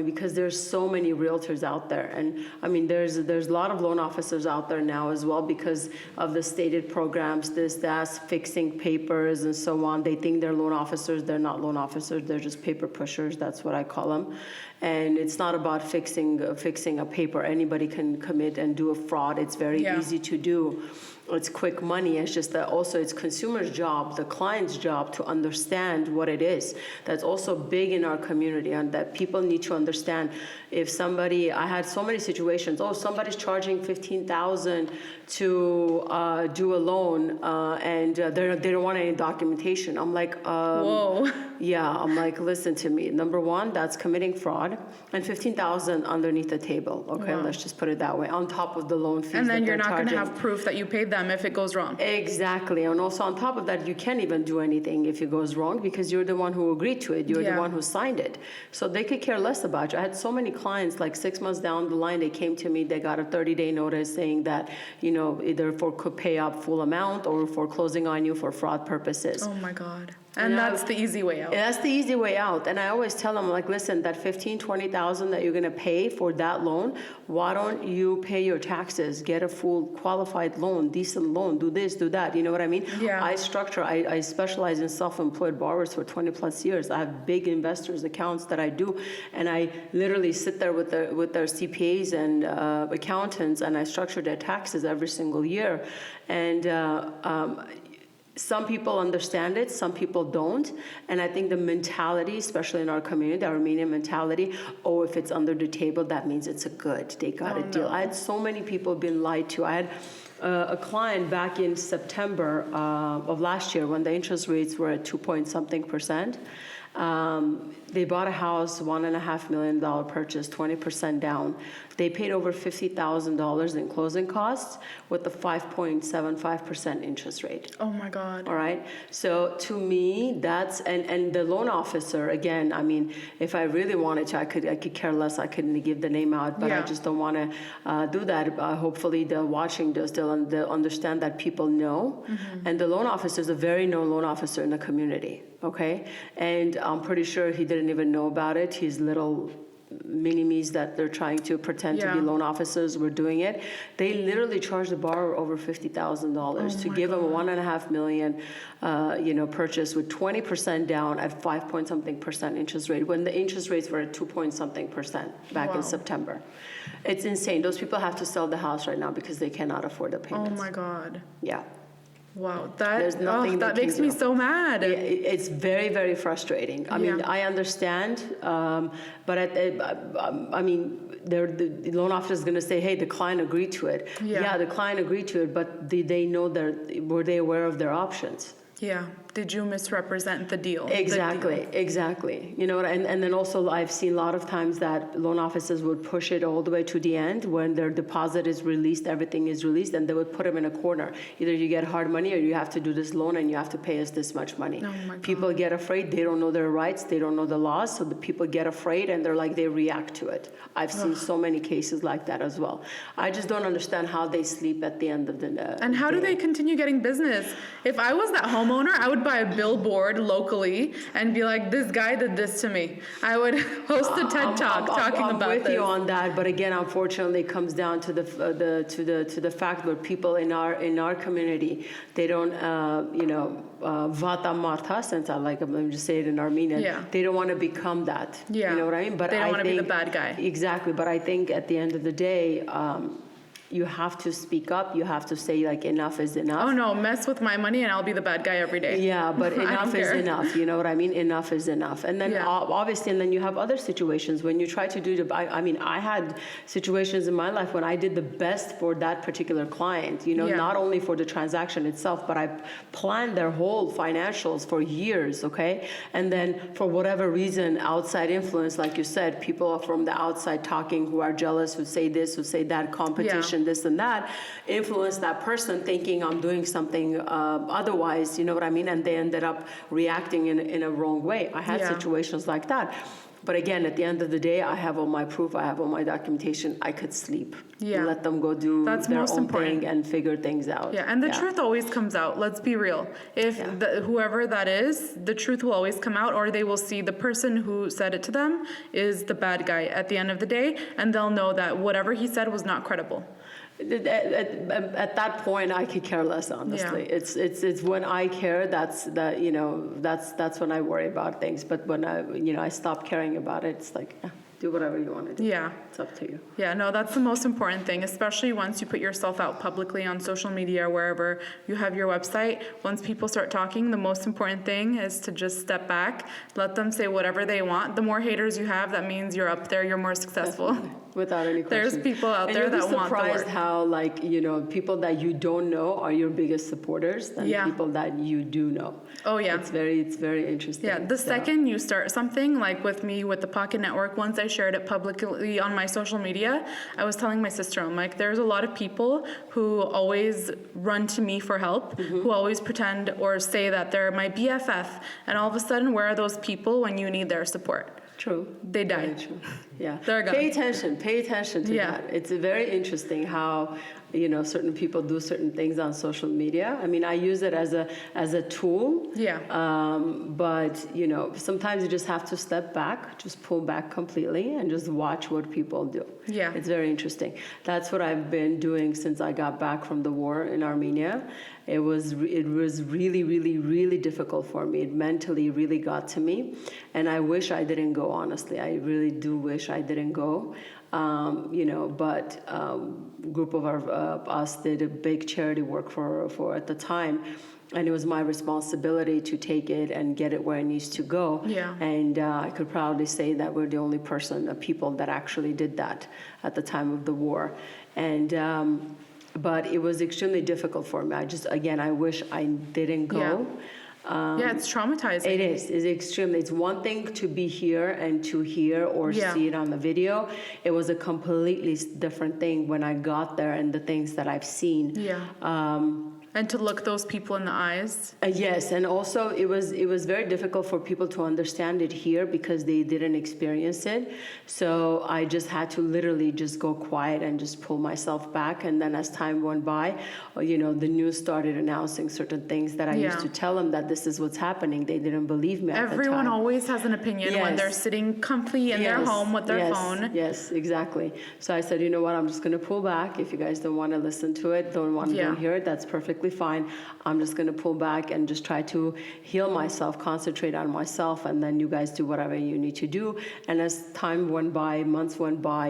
because there's so many realtors out there, and there's a lot of loan officers out there now as well because of the stated programs, that's fixing papers and so on. They think they're loan officers. They're not loan officers. They're just paper pushers. That's what I call them. And it's not about fixing a paper. Anybody can commit and do a fraud. It's very easy to do. It's quick money. It's just that also it's consumer's job, the client's job to understand what it is. That's also big in our community, and that people need to understand. If I had so many situations, somebody's charging $15,000 to do a loan, and they don't want any documentation. I'm like, whoa. Yeah, I'm like, listen to me. Number one, that's committing fraud, and $15,000 underneath the table. Okay, let's just put it that way, on top of the loan fees. And then you're not going to have proof that you paid them if it goes wrong. Exactly, and also on top of that, you can't even do anything if it goes wrong because you're the one who agreed to it. You're the one who signed it. So they could care less about you. I had so many clients, like 6 months down the line, they came to me. They got a 30-day notice saying that either could pay up full amount or for closing on you for fraud purposes. Oh my God. And that's the easy way out. And that's the easy way out. And I always tell them, like, listen, that $15,000, $20,000 that you're going to pay for that loan, why don't you pay your taxes, get a full qualified loan, decent loan, do this, do that. You know what I mean? Yeah. I specialize in self-employed borrowers for 20 plus years. I have big investors accounts that I do, and I literally sit there with their CPAs and accountants, and I structure their taxes every single year. And some people understand it, some people don't. And I think the mentality, especially in our community, the Armenian mentality, oh, if it's under the table, that means it's a good. They got a deal. I had so many people been lied to. I had a client back in September of last year when the interest rates were at 2-point-something%. They bought a house, $1.5 million purchase, 20% down. They paid over $50,000 in closing costs with a 5.75% interest rate. Oh my God. All right. So to me, that's and the loan officer, again, I mean, if I really wanted to, I could care less. I couldn't give the name out, but I just don't want to do that. Hopefully, they're watching this. They'll understand that people know, and the loan officer is a very known loan officer in the community. Okay, and I'm pretty sure he didn't even know about it. His little mini-me's that they're trying to pretend to be loan officers were doing it. They literally charged the borrower over $50,000 to give him a $1.5 million, purchase with 20% down at 5-point-something% interest rate when the interest rates were at 2-point-something% back in September. It's insane. Those people have to sell the house right now because they cannot afford the payments. Oh my God. Yeah. Wow, There's nothing that makes me so mad. Yeah, it's very, very frustrating. I mean, I understand, but I mean, the loan officer is going to say, "Hey, the client agreed to it." Yeah, the client agreed to it, but did they know were they aware of their options? Yeah. Did you misrepresent the deal? Exactly. You know what? And then also I've seen a lot of times that loan officers would push it all the way to the end when their deposit is released, everything is released, and they would put them in a corner. Either you get hard money or you have to do this loan and you have to pay us this much money. Oh my God. People get afraid. They don't know their rights. They don't know the laws. So the people get afraid and they react to it. I've seen so many cases like that as well. I just don't understand how they sleep at the end of the day. And how do they continue getting business? If I was that homeowner, I would buy a billboard locally and be like, this guy did this to me. I would host a TED Talk talking about this. I'm with you on that, but again, unfortunately, it comes down to the fact where people in our community, they don't vata martha, since let me just say it in Armenian. They don't want to become that. You know what I mean? But they don't want to be the bad guy. Exactly, but I think at the end of the day, you have to speak up. You have to say, enough is enough. Oh, no, mess with my money and I'll be the bad guy every day. Yeah, but enough is enough. You know what I mean? Enough is enough. And then obviously, and then you have other situations when you try to do I had situations in my life when I did the best for that particular client, not only for the transaction itself, but I planned their whole financials for years, okay? And then for whatever reason, outside influence, like you said, people from the outside talking who are jealous, who say this, who say that, competition, this and that, influence that person thinking I'm doing something otherwise, you know what I mean? And they ended up reacting in a wrong way. I had situations like that. But again, at the end of the day, I have all my proof, I have all my documentation. I could sleep. Let them go do their own thing and figure things out. Yeah, and the truth always comes out. Let's be real. If whoever that is, the truth will always come out, or they will see the person who said it to them is the bad guy at the end of the day, and they'll know that whatever he said was not credible. At that point, I could care less. Honestly, it's when I care that's when I worry about things. But when I stop caring about it, it's like do whatever you want to do. Yeah, it's up to you. Yeah, no, that's the most important thing, especially once you put yourself out publicly on social media or wherever you have your website. Once people start talking, the most important thing is to just step back, let them say whatever they want. The more haters you have, that means you're up there, you're more successful. Definitely. Without any question. There's people out there that want the work. You'll be surprised how, people that you don't know are your biggest supporters than people that you do know. Oh, yeah. It's very interesting. Yeah, the second you start something, like with me with the Pocket Network, once I shared it publicly on my social media, I was telling my sister, I'm like, there's a lot of people who always run to me for help, who always pretend or say that they're my BFF, and all of a sudden, where are those people when you need their support? True. They died. Very true. Yeah. They're gone. Pay attention to that. It's very interesting how certain people do certain things on social media. I mean, I use it as a tool. Yeah. But sometimes you just have to step back, just pull back completely, and just watch what people do. Yeah. It's very interesting. That's what I've been doing since I got back from the war in Armenia. It was really, really, really difficult for me. It mentally really got to me, and I wish I didn't go. Honestly, I really do wish I didn't go. But group of us did a big charity work for at the time, and it was my responsibility to take it and get it where it needs to go. Yeah. And I could proudly say that we're the only people that actually did that at the time of the war, and. But it was extremely difficult for me. I wish I didn't go. Yeah, it's traumatizing. It is. It's extremely. It's one thing to be here and to hear or see it on the video. It was a completely different thing when I got there and the things that I've seen. Yeah. And to look those people in the eyes. Yes, and also it was very difficult for people to understand it here because they didn't experience it. So I just had to literally just go quiet and just pull myself back. And then as time went by, the news started announcing certain things that I used to tell them that this is what's happening. They didn't believe me at the time. Everyone always has an opinion when they're sitting comfy in their home with their phone. Yes, exactly. So I said, you know what, I'm just going to pull back. If you guys don't want to listen to it, don't hear it, that's perfectly fine. I'm just going to pull back and just try to heal myself, concentrate on myself, and then you guys do whatever you need to do. And as time went by, months went by,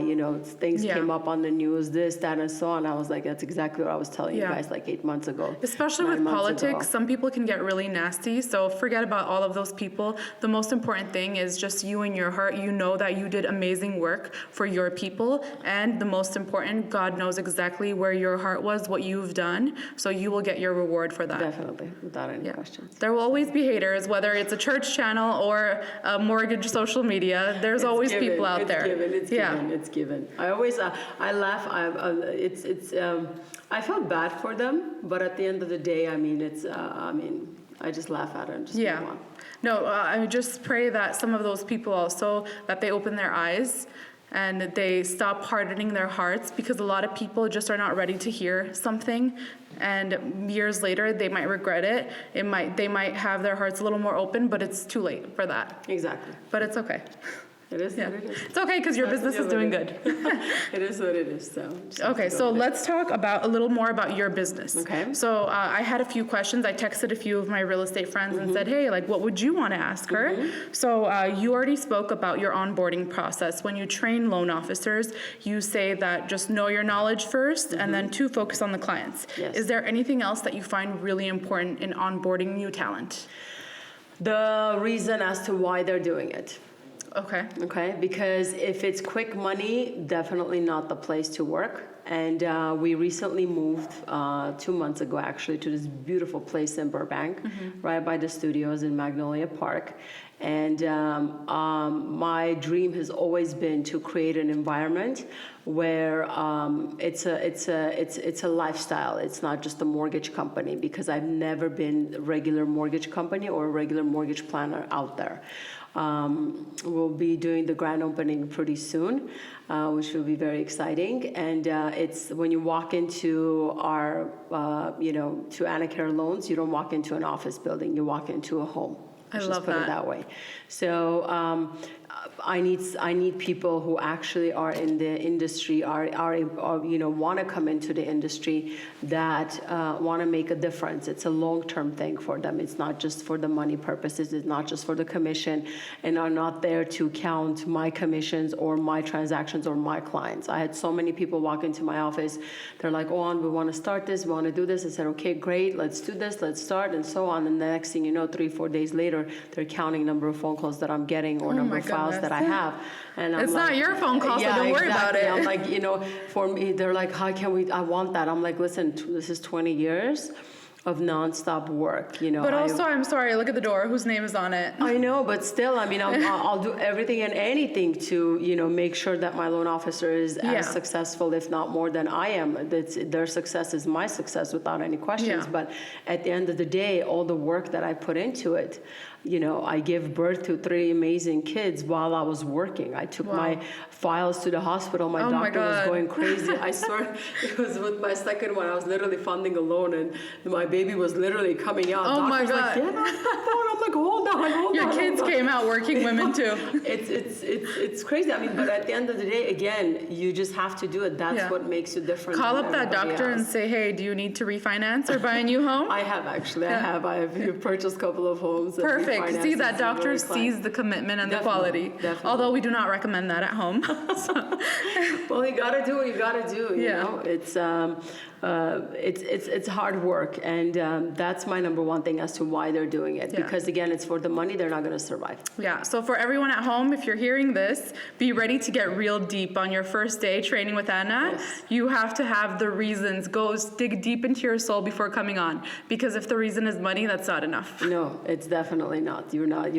things came up on the news, this, that, and so on. I was like, that's exactly what I was telling you guys like 8 months ago. Especially with politics, some people can get really nasty. So forget about all of those people. The most important thing is just you in your heart. You know that you did amazing work for your people. And the most important, God knows exactly where your heart was, what you've done. So you will get your reward for that. Definitely, without any questions. There will always be haters, whether it's a church channel or a mortgage social media. There's always people out there. It's given. I always, I laugh. I felt bad for them, but at the end of the day, I just laugh at it and just move on. No, I just pray that some of those people also, that they open their eyes and they stop hardening their hearts, because a lot of people just are not ready to hear something, and years later they might regret it. They might have their hearts a little more open, but it's too late for that. Exactly. But it's okay. It is what it is. It's okay, because your business is doing good. It is what it is. So let's talk a little more about your business. Okay. So I had a few questions. I texted a few of my real estate friends and said, hey, what would you want to ask her? So you already spoke about your onboarding process. When you train loan officers, you say that just know your knowledge first, and then 2, focus on the clients. Yes. Is there anything else that you find really important in onboarding new talent? The reason as to why they're doing it. Okay, because if it's quick money, definitely not the place to work. And we recently moved 2 months ago, actually, to this beautiful place in Burbank, right by the studios in Magnolia Park. And my dream has always been to create an environment where it's a lifestyle. It's not just a mortgage company, because I've never been a regular mortgage company or a regular mortgage planner out there. We'll be doing the grand opening pretty soon, which will be very exciting. And it's when you walk into our, to Anacare Loans, you don't walk into an office building, you walk into a home. I love put it that way. So I need people who actually are in the industry, are want to come into the industry, that want to make a difference. It's a long-term thing for them. It's not just for the money purposes. It's not just for the commission, and are not there to count my commissions or my transactions or my clients. I had so many people walk into my office. They're like, "Oh, we want to start this. We want to do this." I said, "Okay, great. Let's do this. Let's start," and so on. And the next thing you know, 3-4 days later, they're counting number of phone calls that I'm getting or number of files that I have. And it's not your phone call, so don't worry about it. I'm like, for me, they're like, how can we, I want that. I'm like, listen, this is 20 years of nonstop work, But also, I'm sorry, look at the door. Whose name is on it? I know, but still, I'll do everything and anything to, make sure that my loan officer is as successful, if not more than I am. Their success is my success without any questions. But at the end of the day, all the work that I put into it, I gave birth to 3 amazing kids while I was working. I took my files to the hospital. My doctor was going crazy. I swear, it was with my second one. I was literally funding a loan, and my baby was literally coming out. Oh my God! Like, get off the phone. I'm like, hold on. Your kids came out working women too. It's crazy. I mean, but at the end of the day, again, you just have to do it. That's what makes you different. Call up that doctor and say, hey, do you need to refinance or buy a new home? I have actually. I've purchased a couple of homes. Perfect. See, that doctor sees the commitment and the quality. Definitely. Although we do not recommend that at home. Well, you gotta do what you gotta do. You know, it's hard work, and that's my number one thing as to why they're doing it. Because again, it's for the money. They're not gonna survive. Yeah. So for everyone at home, if you're hearing this, be ready to get real deep on your first day training with Anna. Yes. You have to have the reasons. Go dig deep into your soul before coming on. Because if the reason is money, that's not enough. No, it's definitely not. You're not.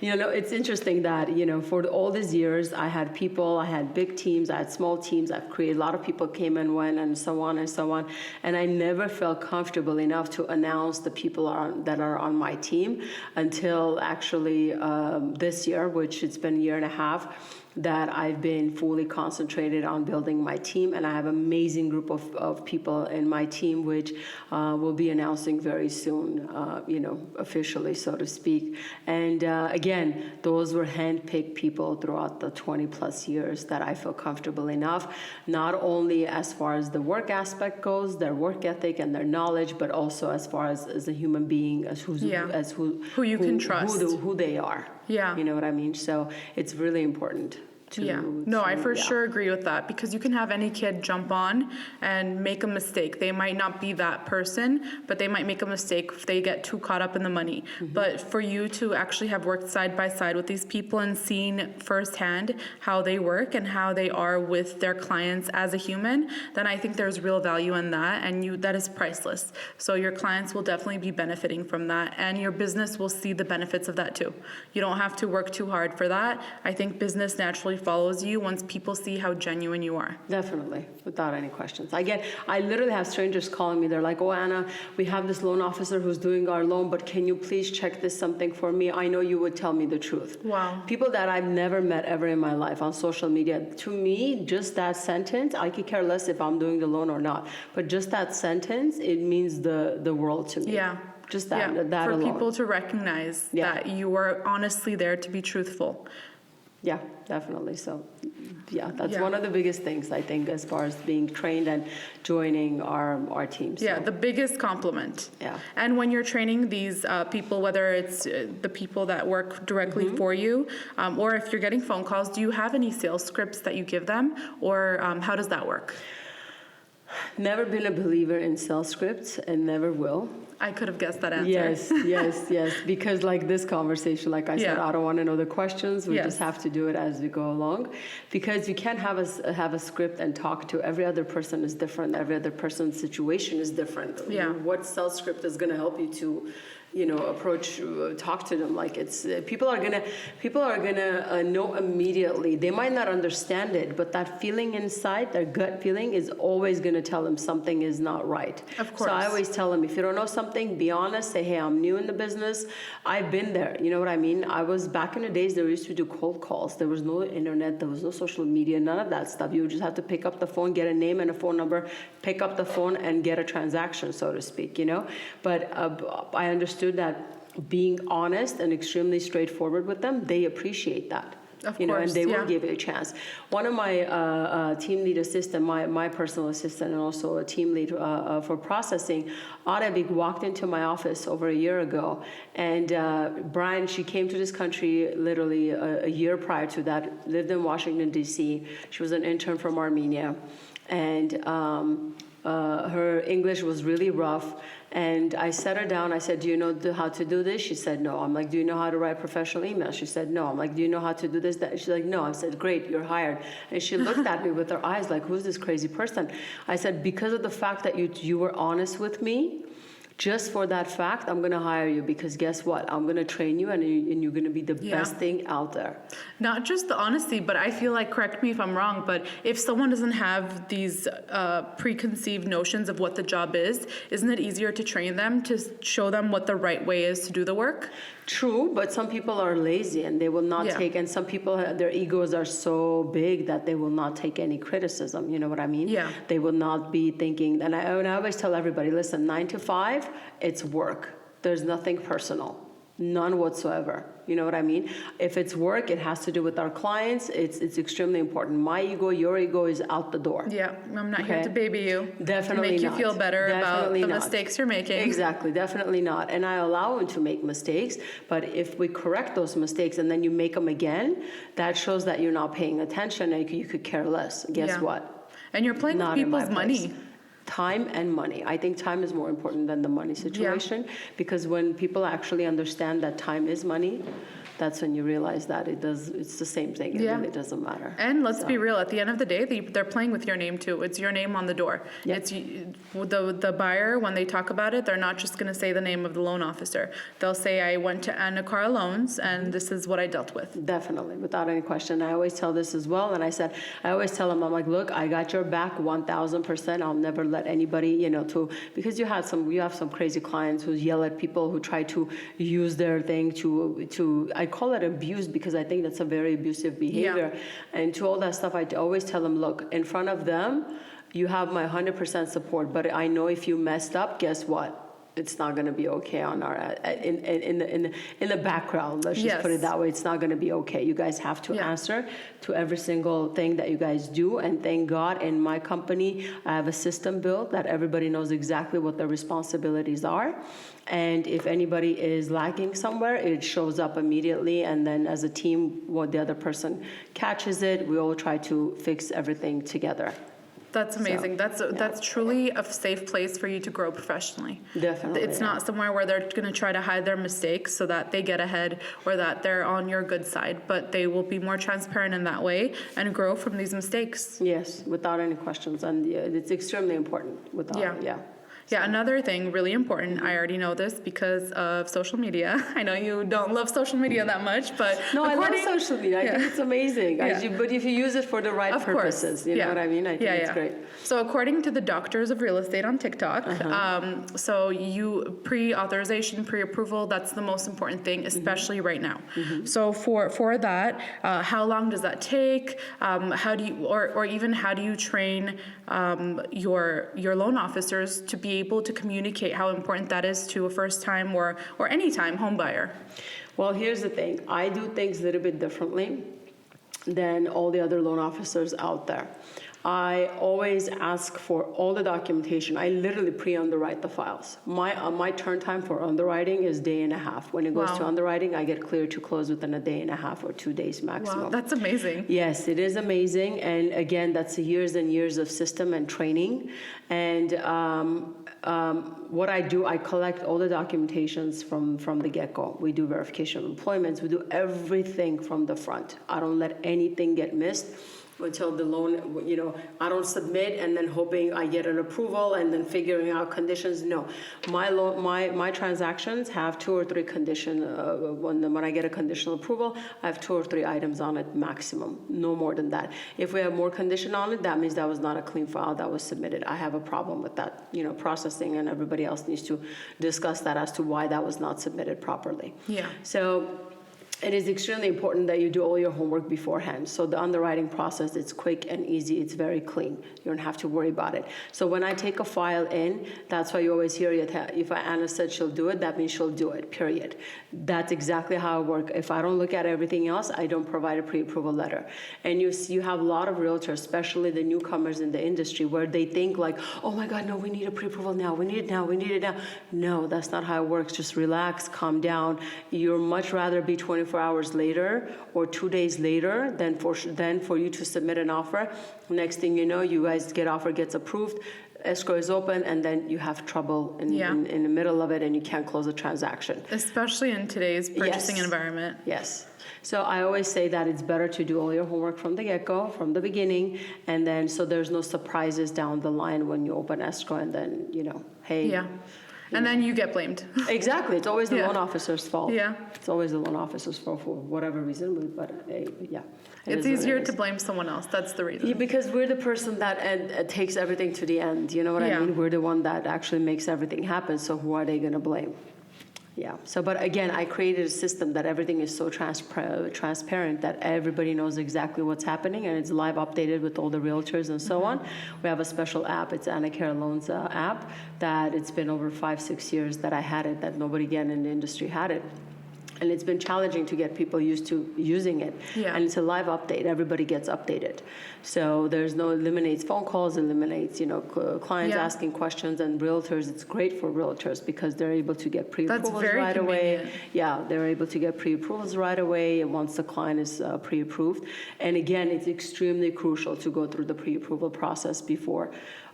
It's interesting that, for all these years, I had people, I had big teams, I had small teams, I've created, a lot of people came and went and so on and so on. And I never felt comfortable enough to announce the people that are on my team until actually this year, which it's been a year and a half, that I've been fully concentrated on building my team, and I have an amazing group of people in my team, which we'll be announcing very soon, officially, so to speak. And again, those were handpicked people throughout the 20 plus years that I feel comfortable enough, not only as far as the work aspect goes, their work ethic and their knowledge, but also as far as a human being, as who you can trust, who they are. Yeah. You know what I mean? So it's really important. I for sure agree with that, because you can have any kid jump on and make a mistake. They might not be that person, but they might make a mistake if they get too caught up in the money. Mm-hmm. But for you to actually have worked side by side with these people and seen firsthand how they work and how they are with their clients as a human, then I think there's real value in that, and that is priceless. So your clients will definitely be benefiting from that, and your business will see the benefits of that too. You don't have to work too hard for that. I think business naturally follows you once people see how genuine you are. Definitely, without any questions. I literally have strangers calling me. They're like, oh, Anna, we have this loan officer who's doing our loan, but can you please check this something for me? I know you would tell me the truth. Wow. People that I've never met ever in my life on social media. To me, just that sentence, I could care less if I'm doing the loan or not, but just that sentence, it means the world to me. Yeah. Just that for alone. People to recognize that you are honestly there to be truthful. Yeah, definitely. So, that's one of the biggest things, I think, as far as being trained and joining our teams. Yeah, the biggest compliment. Yeah. And when you're training these people, whether it's the people that work directly for you, or if you're getting phone calls, do you have any sales scripts that you give them, or how does that work? Never been a believer in sales scripts and never will. I could have guessed that answer. Yes. Because like this conversation, like I said, I don't want to know the questions. We just have to do it as we go along. Because you can't have a script and talk to every other person is different. Every other person's situation is different. Yeah. What sales script is going to help you to talk to them? Like it's people are gonna know immediately. They might not understand it, but that feeling inside, their gut feeling, is always gonna tell them something is not right. Of course. So I always tell them, if you don't know something, be honest. Say, hey, I'm new in the business. I've been there. You know what I mean? I was back in the days. They used to do cold calls. There was no internet. There was no social media. None of that stuff. You would just have to pick up the phone, get a name and a phone number, pick up the phone, and get a transaction, so to speak. But I understood that being honest and extremely straightforward with them, they appreciate that. Of course, and they will give you a chance. One of my team lead assistant, my personal assistant, and also a team lead for processing, Arabik, walked into my office over a year ago. And Brian, she came to this country literally a year prior to that, lived in Washington, D.C. She was an intern from Armenia. And her English was really rough. And I sat her down. I said, do you know how to do this? She said, no. I'm like, do you know how to write professional emails? She said, no. I'm like, do you know how to do this? That? She's like, no. I said, great, you're hired. And she looked at me with her eyes like, who's this crazy person? I said, because of the fact that you were honest with me, Just for that fact, I'm going to hire you because guess what? I'm going to train you and you're going to be the best thing out there. Not just the honesty, but I feel like, correct me if I'm wrong, but if someone doesn't have these preconceived notions of what the job is, isn't it easier to train them, to show them what the right way is to do the work? True, but some people are lazy and they will not take, and some people, their egos are so big that they will not take any criticism. You know what I mean? Yeah. They will not be thinking, and I always tell everybody, listen, 9 to 5, it's work. There's nothing personal. None whatsoever. You know what I mean? If it's work, it has to do with our clients. It's extremely important. My ego, your ego is out the door. Yeah, I'm not here to baby you. Definitely to make not. you feel better Definitely about the not. mistakes you're making. Exactly, definitely not. And I allow them to make mistakes, but if we correct those mistakes and then you make them again, that shows that you're not paying attention and you could care less. Guess what? And you're playing with people's money. Time and money. I think time is more important than the money situation because when people actually understand that time is money, that's when you realize that it's the same thing. It really doesn't matter. And let's be real, at the end of the day, they're playing with your name too. It's your name on the door. Yep. It's the buyer, when they talk about it, they're not just going to say the name of the loan officer. They'll say, I went to Anna Car Loans and this is what I dealt with. Definitely, without any question. I always tell this as well. And I always tell them, I'm like, look, I got your back 1,000%. I'll never let anybody, because you have some crazy clients who yell at people who try to use their thing to I call it abuse because I think that's a very abusive behavior. Yeah. And to all that stuff, I always tell them, look, in front of them, you have my 100% support. But I know if you messed up, guess what? It's not going to be okay on our in the background. Let's just put it that way. It's not going to be okay. You guys have to answer to every single thing that you guys do. And thank God, in my company, I have a system built that everybody knows exactly what their responsibilities are. And if anybody is lacking somewhere, it shows up immediately. And then as a team, what the other person catches it, we all try to fix everything together. That's amazing. That's truly a safe place for you to grow professionally. Definitely. It's not somewhere where they're going to try to hide their mistakes so that they get ahead or that they're on your good side, but they will be more transparent in that way and grow from these mistakes. Yes, without any questions. And it's extremely important. Yeah, another thing really important, I already know this because of social media. I know you don't love social media that much, but no, I love social media. I think it's amazing. But if you use it for the right purposes, you know what I mean? I think it's great. So according to the Doctors of Real Estate on TikTok, so you pre-authorization, pre-approval, that's the most important thing, especially right now. So for that, how long does that take? How do you, or even how do you train your loan officers to be able to communicate how important that is to a first-time or any-time home buyer? Well, here's the thing. I do things a little bit differently than all the other loan officers out there. I always ask for all the documentation. I literally pre-underwrite the files. My turn time for underwriting is day and a half. When it goes to underwriting, I get cleared to close within a day and a half or 2 days maximum. Wow, that's amazing. Yes, it is amazing. And again, that's years and years of system and training. And what I do, I collect all the documentations from the get-go. We do verification of employments. We do everything from the front. I don't let anything get missed until the loan, I don't submit and then hoping I get an approval and then figuring out conditions. No, my transactions have 2 or 3 conditions. When I get a conditional approval, I have 2 or 3 items on it maximum, no more than that. If we have more condition on it, that means that was not a clean file that was submitted. I have a problem with that, processing, and everybody else needs to discuss that as to why that was not submitted properly. Yeah. So it is extremely important that you do all your homework beforehand. So the underwriting process, it's quick and easy. It's very clean. You don't have to worry about it. So when I take a file in, that's why you always hear if Anna said she'll do it, that means she'll do it, period. That's exactly how I work. If I don't look at everything else, I don't provide a pre-approval letter. And you have a lot of realtors, especially the newcomers in the industry, where they think like, oh my God, no, we need a pre-approval now. We need it now. We need it now. No, that's not how it works. Just relax, calm down. You'd much rather be 24 hours later or 2 days later than for you to submit an offer. Next thing you know, you guys offer gets approved, escrow is open, and then you have trouble in the middle of it and you can't close a transaction. Especially in today's purchasing environment. Yes. So I always say that it's better to do all your homework from the get-go, from the beginning, and then so there's no surprises down the line when you open escrow and then, hey. Yeah. And then you get blamed. Exactly. It's always the Yeah. loan officer's fault. Yeah. It's always the loan officer's fault for whatever reason. But yeah. It It's is what it easier is. to blame someone else. That's the reason. Yeah, because we're the person that takes everything to the end. You know what I Yeah. mean? We're the one that actually makes everything happen. So who are they going to blame? Yeah. So, but again, I created a system that everything is so transparent that everybody knows exactly what's happening, and it's live updated with all the realtors and so on. We have a special app. It's Anna Care Loans app that it's been over 5-6 years that I had it, that nobody again in the industry had it. And it's been challenging to get people used to using it. Yeah. And it's a live update. Everybody gets updated. So there's no, eliminates phone calls, eliminates, clients Yeah. asking questions, and realtors. It's great for realtors because they're able to get pre-approvals very right away. convenient. Yeah, they're able to get pre-approvals right away once the client is pre-approved. And again, it's extremely crucial to go through the pre-approval process before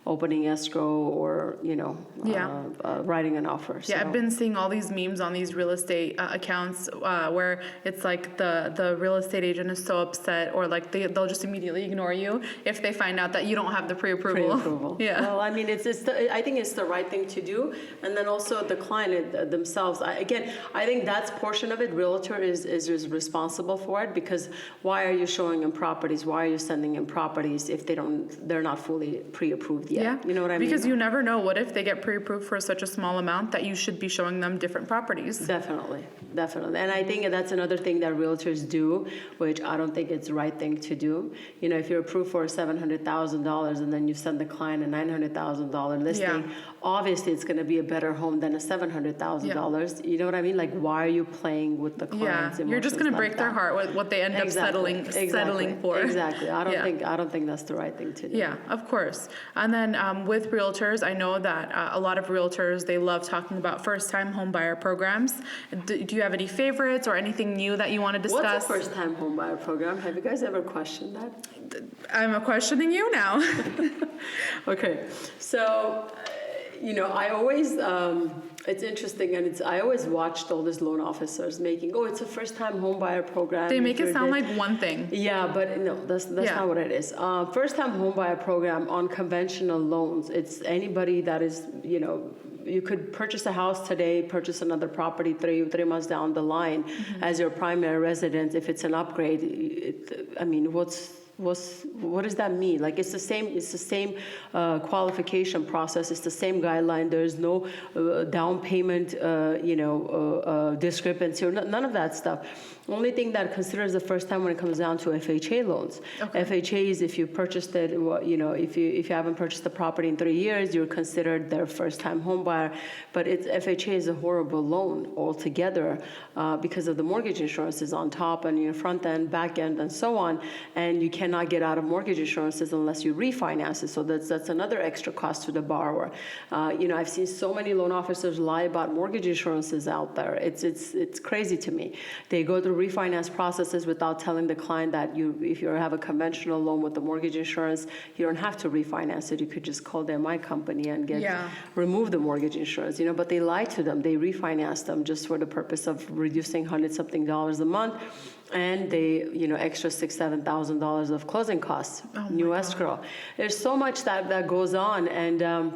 opening escrow or, Yeah. writing an offer. Yeah, So- I've been seeing all these memes on these real estate accounts where it's like the real estate agent is so upset, or like they'll just immediately ignore you if they find out that you don't have the pre-approval. Pre-approval. Yeah. Well, I mean, I think it's the right thing to do, and then also the client themselves. I think that's portion of it. Realtor is responsible for it, because why are you showing them properties? Why are you sending them properties if they're not fully pre-approved yet? Yeah. You know what I mean? Because you never know. What if they get pre-approved for such a small amount that you should be showing them different properties? Definitely. And I think that's another thing that realtors do, which I don't think it's the right thing to do. If you're approved for $700,000 and then you send the client a $900,000 listing, Yeah. obviously it's going to be a better home than a $700,000. You know what I mean? Like, why are you playing with the client's Yeah, you're just gonna emotions break like their that? heart with what they end up settling for. Exactly. I Yeah. don't think that's the right thing to do. Yeah, of course. And then with realtors, I know that a lot of realtors, they love talking about first-time home buyer programs. Do you have any favorites or anything new that you want to discuss? What's a first-time home buyer program? Have you guys ever questioned that? I'm questioning you now. Okay, so, I always, it's interesting, and I always watched all these loan officers making, it's a first-time home buyer program. They make it sound like one thing. Yeah, but no, that's Yeah. not what it is. First-time home buyer program on conventional loans, it's anybody that is, you could purchase a house today, purchase another property three months down the line as your primary residence. If it's an upgrade, what does that mean? Like, it's the same qualification process. It's the same guideline. There's no down payment, discrepancy or none of that stuff. Only thing that considers the first time when it comes down to FHA loans. Okay. FHA is if you purchased it, if you haven't purchased the property in 3 years, you're considered their first time home buyer. But FHA is a horrible loan altogether because of the mortgage insurances on top and your front end, back end, and so on. And you cannot get out of mortgage insurances unless you refinance it. So that's another extra cost to the borrower. I've seen so many loan officers lie about mortgage insurances out there. It's crazy to me. They go through refinance processes without telling the client that if you have a conventional loan with the mortgage insurance, you don't have to refinance it. You could just call the MI company and remove the mortgage insurance. But they lie to them. They refinance them just for the purpose of reducing $100-something a month. And they, extra $6,000-7,000 of closing costs, new escrow. There's so much that goes on, and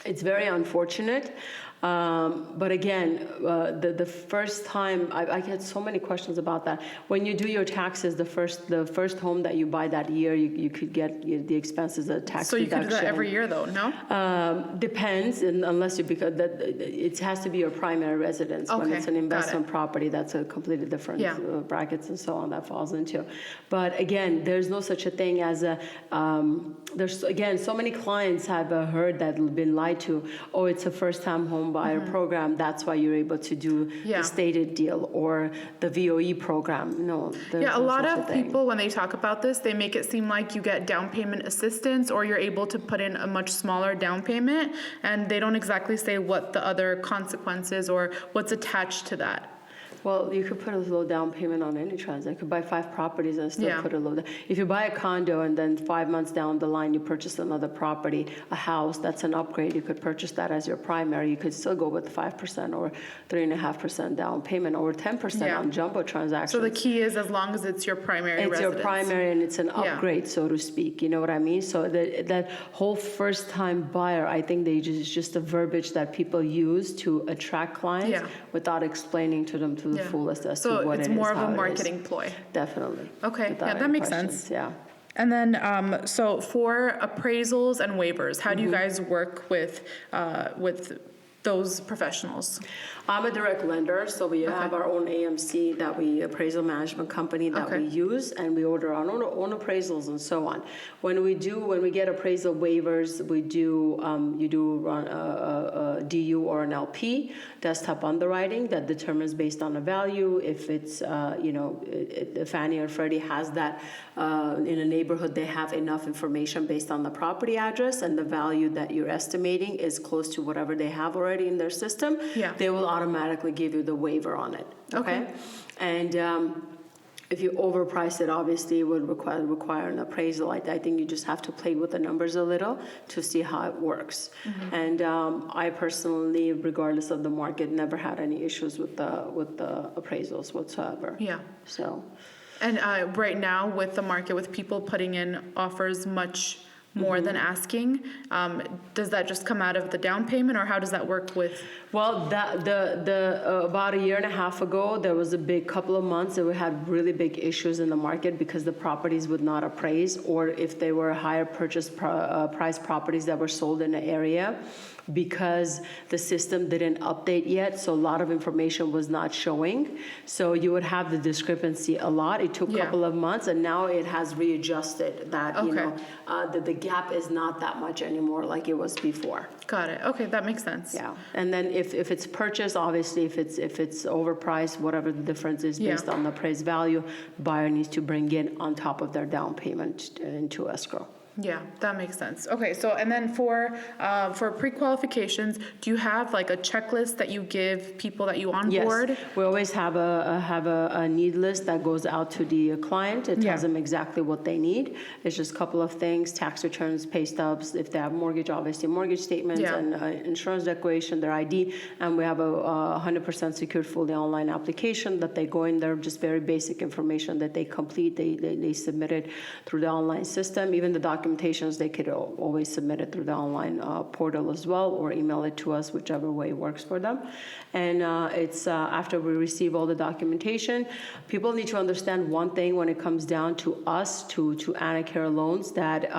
it's very unfortunate. But again, the first time, I get so many questions about that. When you do your taxes, the first home that you buy that year, you could get the expenses a tax So you deduction. could do that every year, though, no? Depends, and unless because it has to be your primary residence. When Okay, it's an got investment it. property, that's a completely different Yeah. brackets and so on that falls into. But again, there's no such a thing as there's again, so many clients have heard that been lied to. It's a first-time home buyer program. That's why you're able to do Yeah. the stated deal or the VOE program. No, there's Yeah, a no lot such of thing. people, when they talk about this, they make it seem like you get down payment assistance or you're able to put in a much smaller down payment, and they don't exactly say what the other consequences or what's attached to that. Well, you could put a low down payment on any transaction. You could buy 5 properties and still put a low down. If you buy a condo and then 5 months down the line you purchase another property, a house, that's an upgrade. You could purchase that as your primary. You could still go with 5% or 3.5% down payment or 10% on jumbo transactions. So the key is as long as it's your primary residence. It's your primary and it's an upgrade, so to speak. You know what I mean? So that whole first-time buyer, I think just a verbiage that people use to attract clients without explaining to them to the fullest as to what it is. So it's more of a marketing ploy. Definitely. Okay, that makes sense. Yeah. And then, so for appraisals and waivers, how do you guys work with those professionals? I'm a direct lender, so we have our own AMC appraisal management company that we use, and we order our own appraisals and so on. When we get appraisal waivers, you do run a DU or an LP, desktop underwriting, that determines based on the value if it's if Fannie or Freddie has that in a neighborhood, they have enough information based on the property address and the value that you're estimating is close to whatever they have already in their system. They will automatically give you the waiver on it. Okay. And if you overprice it, obviously it would require an appraisal. I think you just have to play with the numbers a little to see how it works. And I personally, regardless of the market, never had any issues with the appraisals whatsoever. So. And right now with the market, with people putting in offers much more than asking, does that just come out of the down payment, or how does that work with? Well, about a year and a half ago, there was a big couple of months that we had really big issues in the market because the properties would not appraise, or if they were higher purchase price properties that were sold in the area, because the system didn't update yet, so a lot of information was not showing. So you would have the discrepancy a lot. It took a couple of months, and now it has readjusted that, the gap is not that much anymore like it was before. Got it. Okay, that makes sense. Yeah, and then if it's purchased, obviously if it's overpriced, whatever the difference is based on the appraised value, the buyer needs to bring in on top of their down payment into escrow. Yeah, that makes sense. Okay, so and then for pre-qualifications, do you have like a checklist that you give people that you onboard? Yes, we always have a need list that goes out to the client. It tells them exactly what they need. It's just a couple of things: tax returns, pay stubs. If they have mortgage, obviously mortgage statements and insurance declaration, their ID, and we have a 100% secured fully online application that they go in there. Just very basic information that they complete. They submit it through the online system. Even the documentations, they could always submit it through the online portal as well, or email it to us, whichever way works for them. And it's after we receive all the documentation, people need to understand one thing when it comes down to us, to Anacare loans, that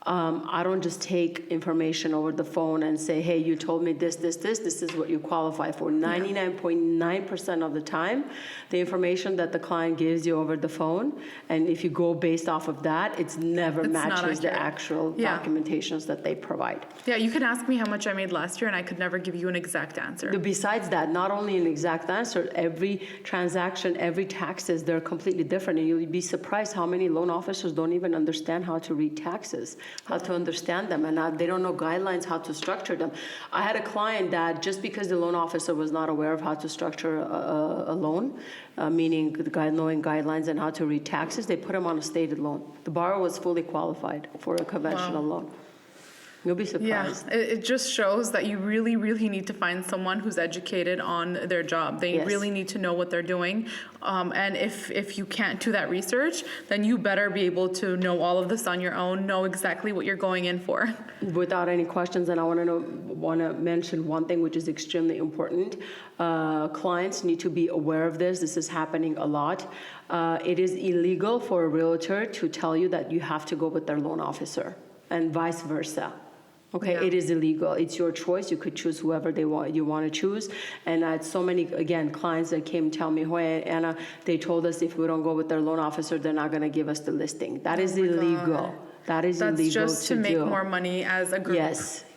I don't just take information over the phone and say, hey, you told me this is what you qualify for. 99.9% of the time, the information that the client gives you over the phone, and if you go based off of that, it's never matches the actual documentations that they provide. Yeah, you can ask me how much I made last year, and I could never give you an exact answer. Besides that, not only an exact answer, every transaction, every taxes, they're completely different, and you'll be surprised how many loan officers don't even understand how to read taxes, how to understand them, and they don't know guidelines, how to structure them. I had a client that just because the loan officer was not aware of how to structure a loan, meaning knowing guidelines and how to read taxes, they put him on a stated loan. The borrower was fully qualified for a conventional loan. You'll be surprised. Yeah, it just shows that you really, really need to find someone who's educated on their job. They really need to know what they're doing. And if you can't do that research, then you better be able to know all of this on your own, know exactly what you're going in for. Without any questions, and I want to mention one thing which is extremely important. Clients need to be aware of this. This is happening a lot. It is illegal for a realtor to tell you that you have to go with their loan officer, and vice versa. Okay, it is illegal. It's your choice. You could choose whoever you want to choose. And I had so many, again, clients that came tell me, "Hey, Anna, they told us if we don't go with their loan officer, they're not going to give us the listing." That is illegal. That is illegal to do. That's just to make more money as a group.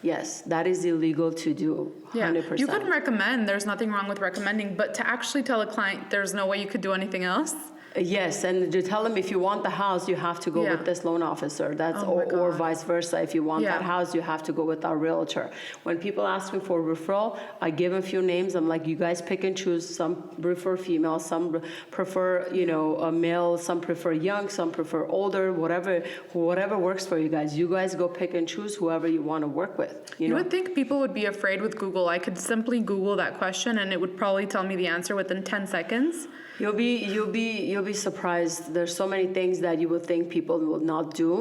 Yes, that is illegal to do. 100%. You can recommend. There's nothing wrong with recommending, but to actually tell a client there's no way you could do anything else. Yes, and to tell them if you want the house, you have to go Yeah. with this loan officer. That's Oh my or God. vice versa. If you want Yeah. that house, you have to go with our realtor. When people ask me for a referral, I give a few names. I'm like, you guys pick and choose. Some prefer female, some prefer a male, some prefer young, some prefer older. Whatever works for you guys. You guys go pick and choose whoever you want to work with. You would think people would be afraid with Google. I could simply Google that question and it would probably tell me the answer within 10 seconds. You'll be surprised. There's so many things that you would think people will not do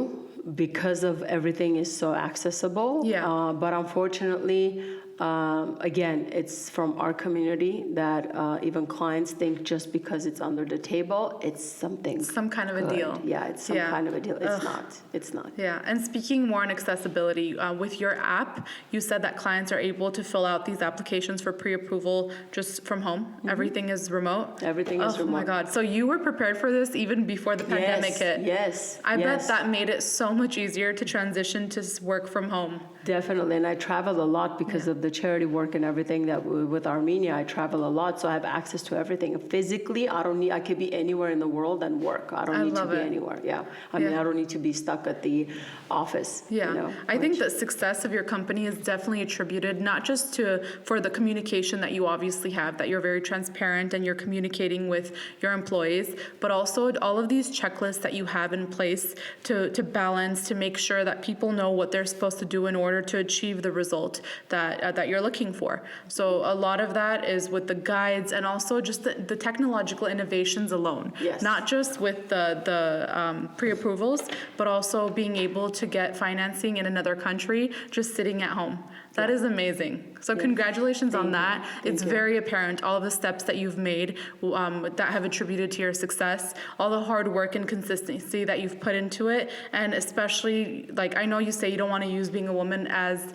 because of everything is so accessible. Yeah. But unfortunately, again, it's from our community that even clients think just because it's under the table, it's something. Some kind of a good. deal. Yeah, it's some Yeah. kind of a deal. It's Ugh. not. It's not. Yeah, and speaking more on accessibility, with your app, you said that clients are able to fill out these applications for pre-approval just from home. Everything is remote. Everything is remote. Oh my God! So you were prepared for this even before the pandemic hit. Yes. I bet yes. that made it so much easier to transition to work from home. Definitely, and I travel a lot because of the charity work and everything that with Armenia. I travel a lot, so I have access to everything. Physically, I could be anywhere in the world and work. I don't need to love be it. anywhere. Yeah, I mean, Yeah. I don't need to be stuck at the office. Yeah, I think the success of your company is definitely attributed not just for the communication that you obviously have, that you're very transparent and you're communicating with your employees, but also all of these checklists that you have in place to balance, to make sure that people know what they're supposed to do in order to achieve the result that you're looking for. So a lot of that is with the guides and also just the technological innovations alone. Yes. Not just with the pre-approvals, but also being able to get financing in another country just sitting at home. That is amazing. So congratulations on that. It's very apparent, all of the steps that you've made that have attributed to your success, all the hard work and consistency that you've put into it, and especially, like, I know you say you don't want to use being a woman as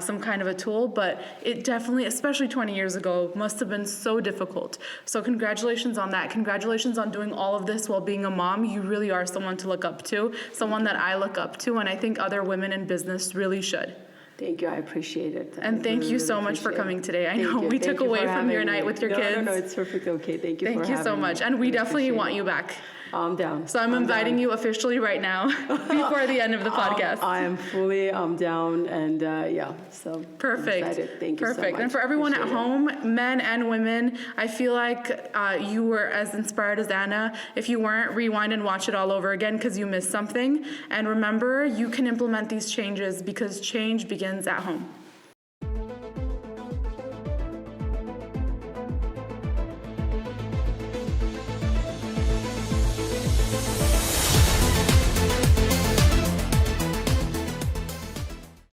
some kind of a tool, but it definitely, especially 20 years ago, must have been so difficult. So congratulations on that. Congratulations on doing all of this while being a mom. You really are someone to look up to, someone that I look up to, and I think other women in business really should. Thank you. I appreciate it. And thank you so much for coming today. I know we took away from your night with your kids. No, it's perfect. Okay, thank you. Thank you so much. And we definitely want you back. I'm down. So I'm inviting you officially right now before the end of the podcast. I'm down, and so Perfect. I'm excited. Thank you so Perfect. much. And for everyone at Appreciate it. home, men and women, I feel like you were as inspired as Anna. If you weren't, rewind and watch it all over again because you missed something. And remember, you can implement these changes because change begins at home.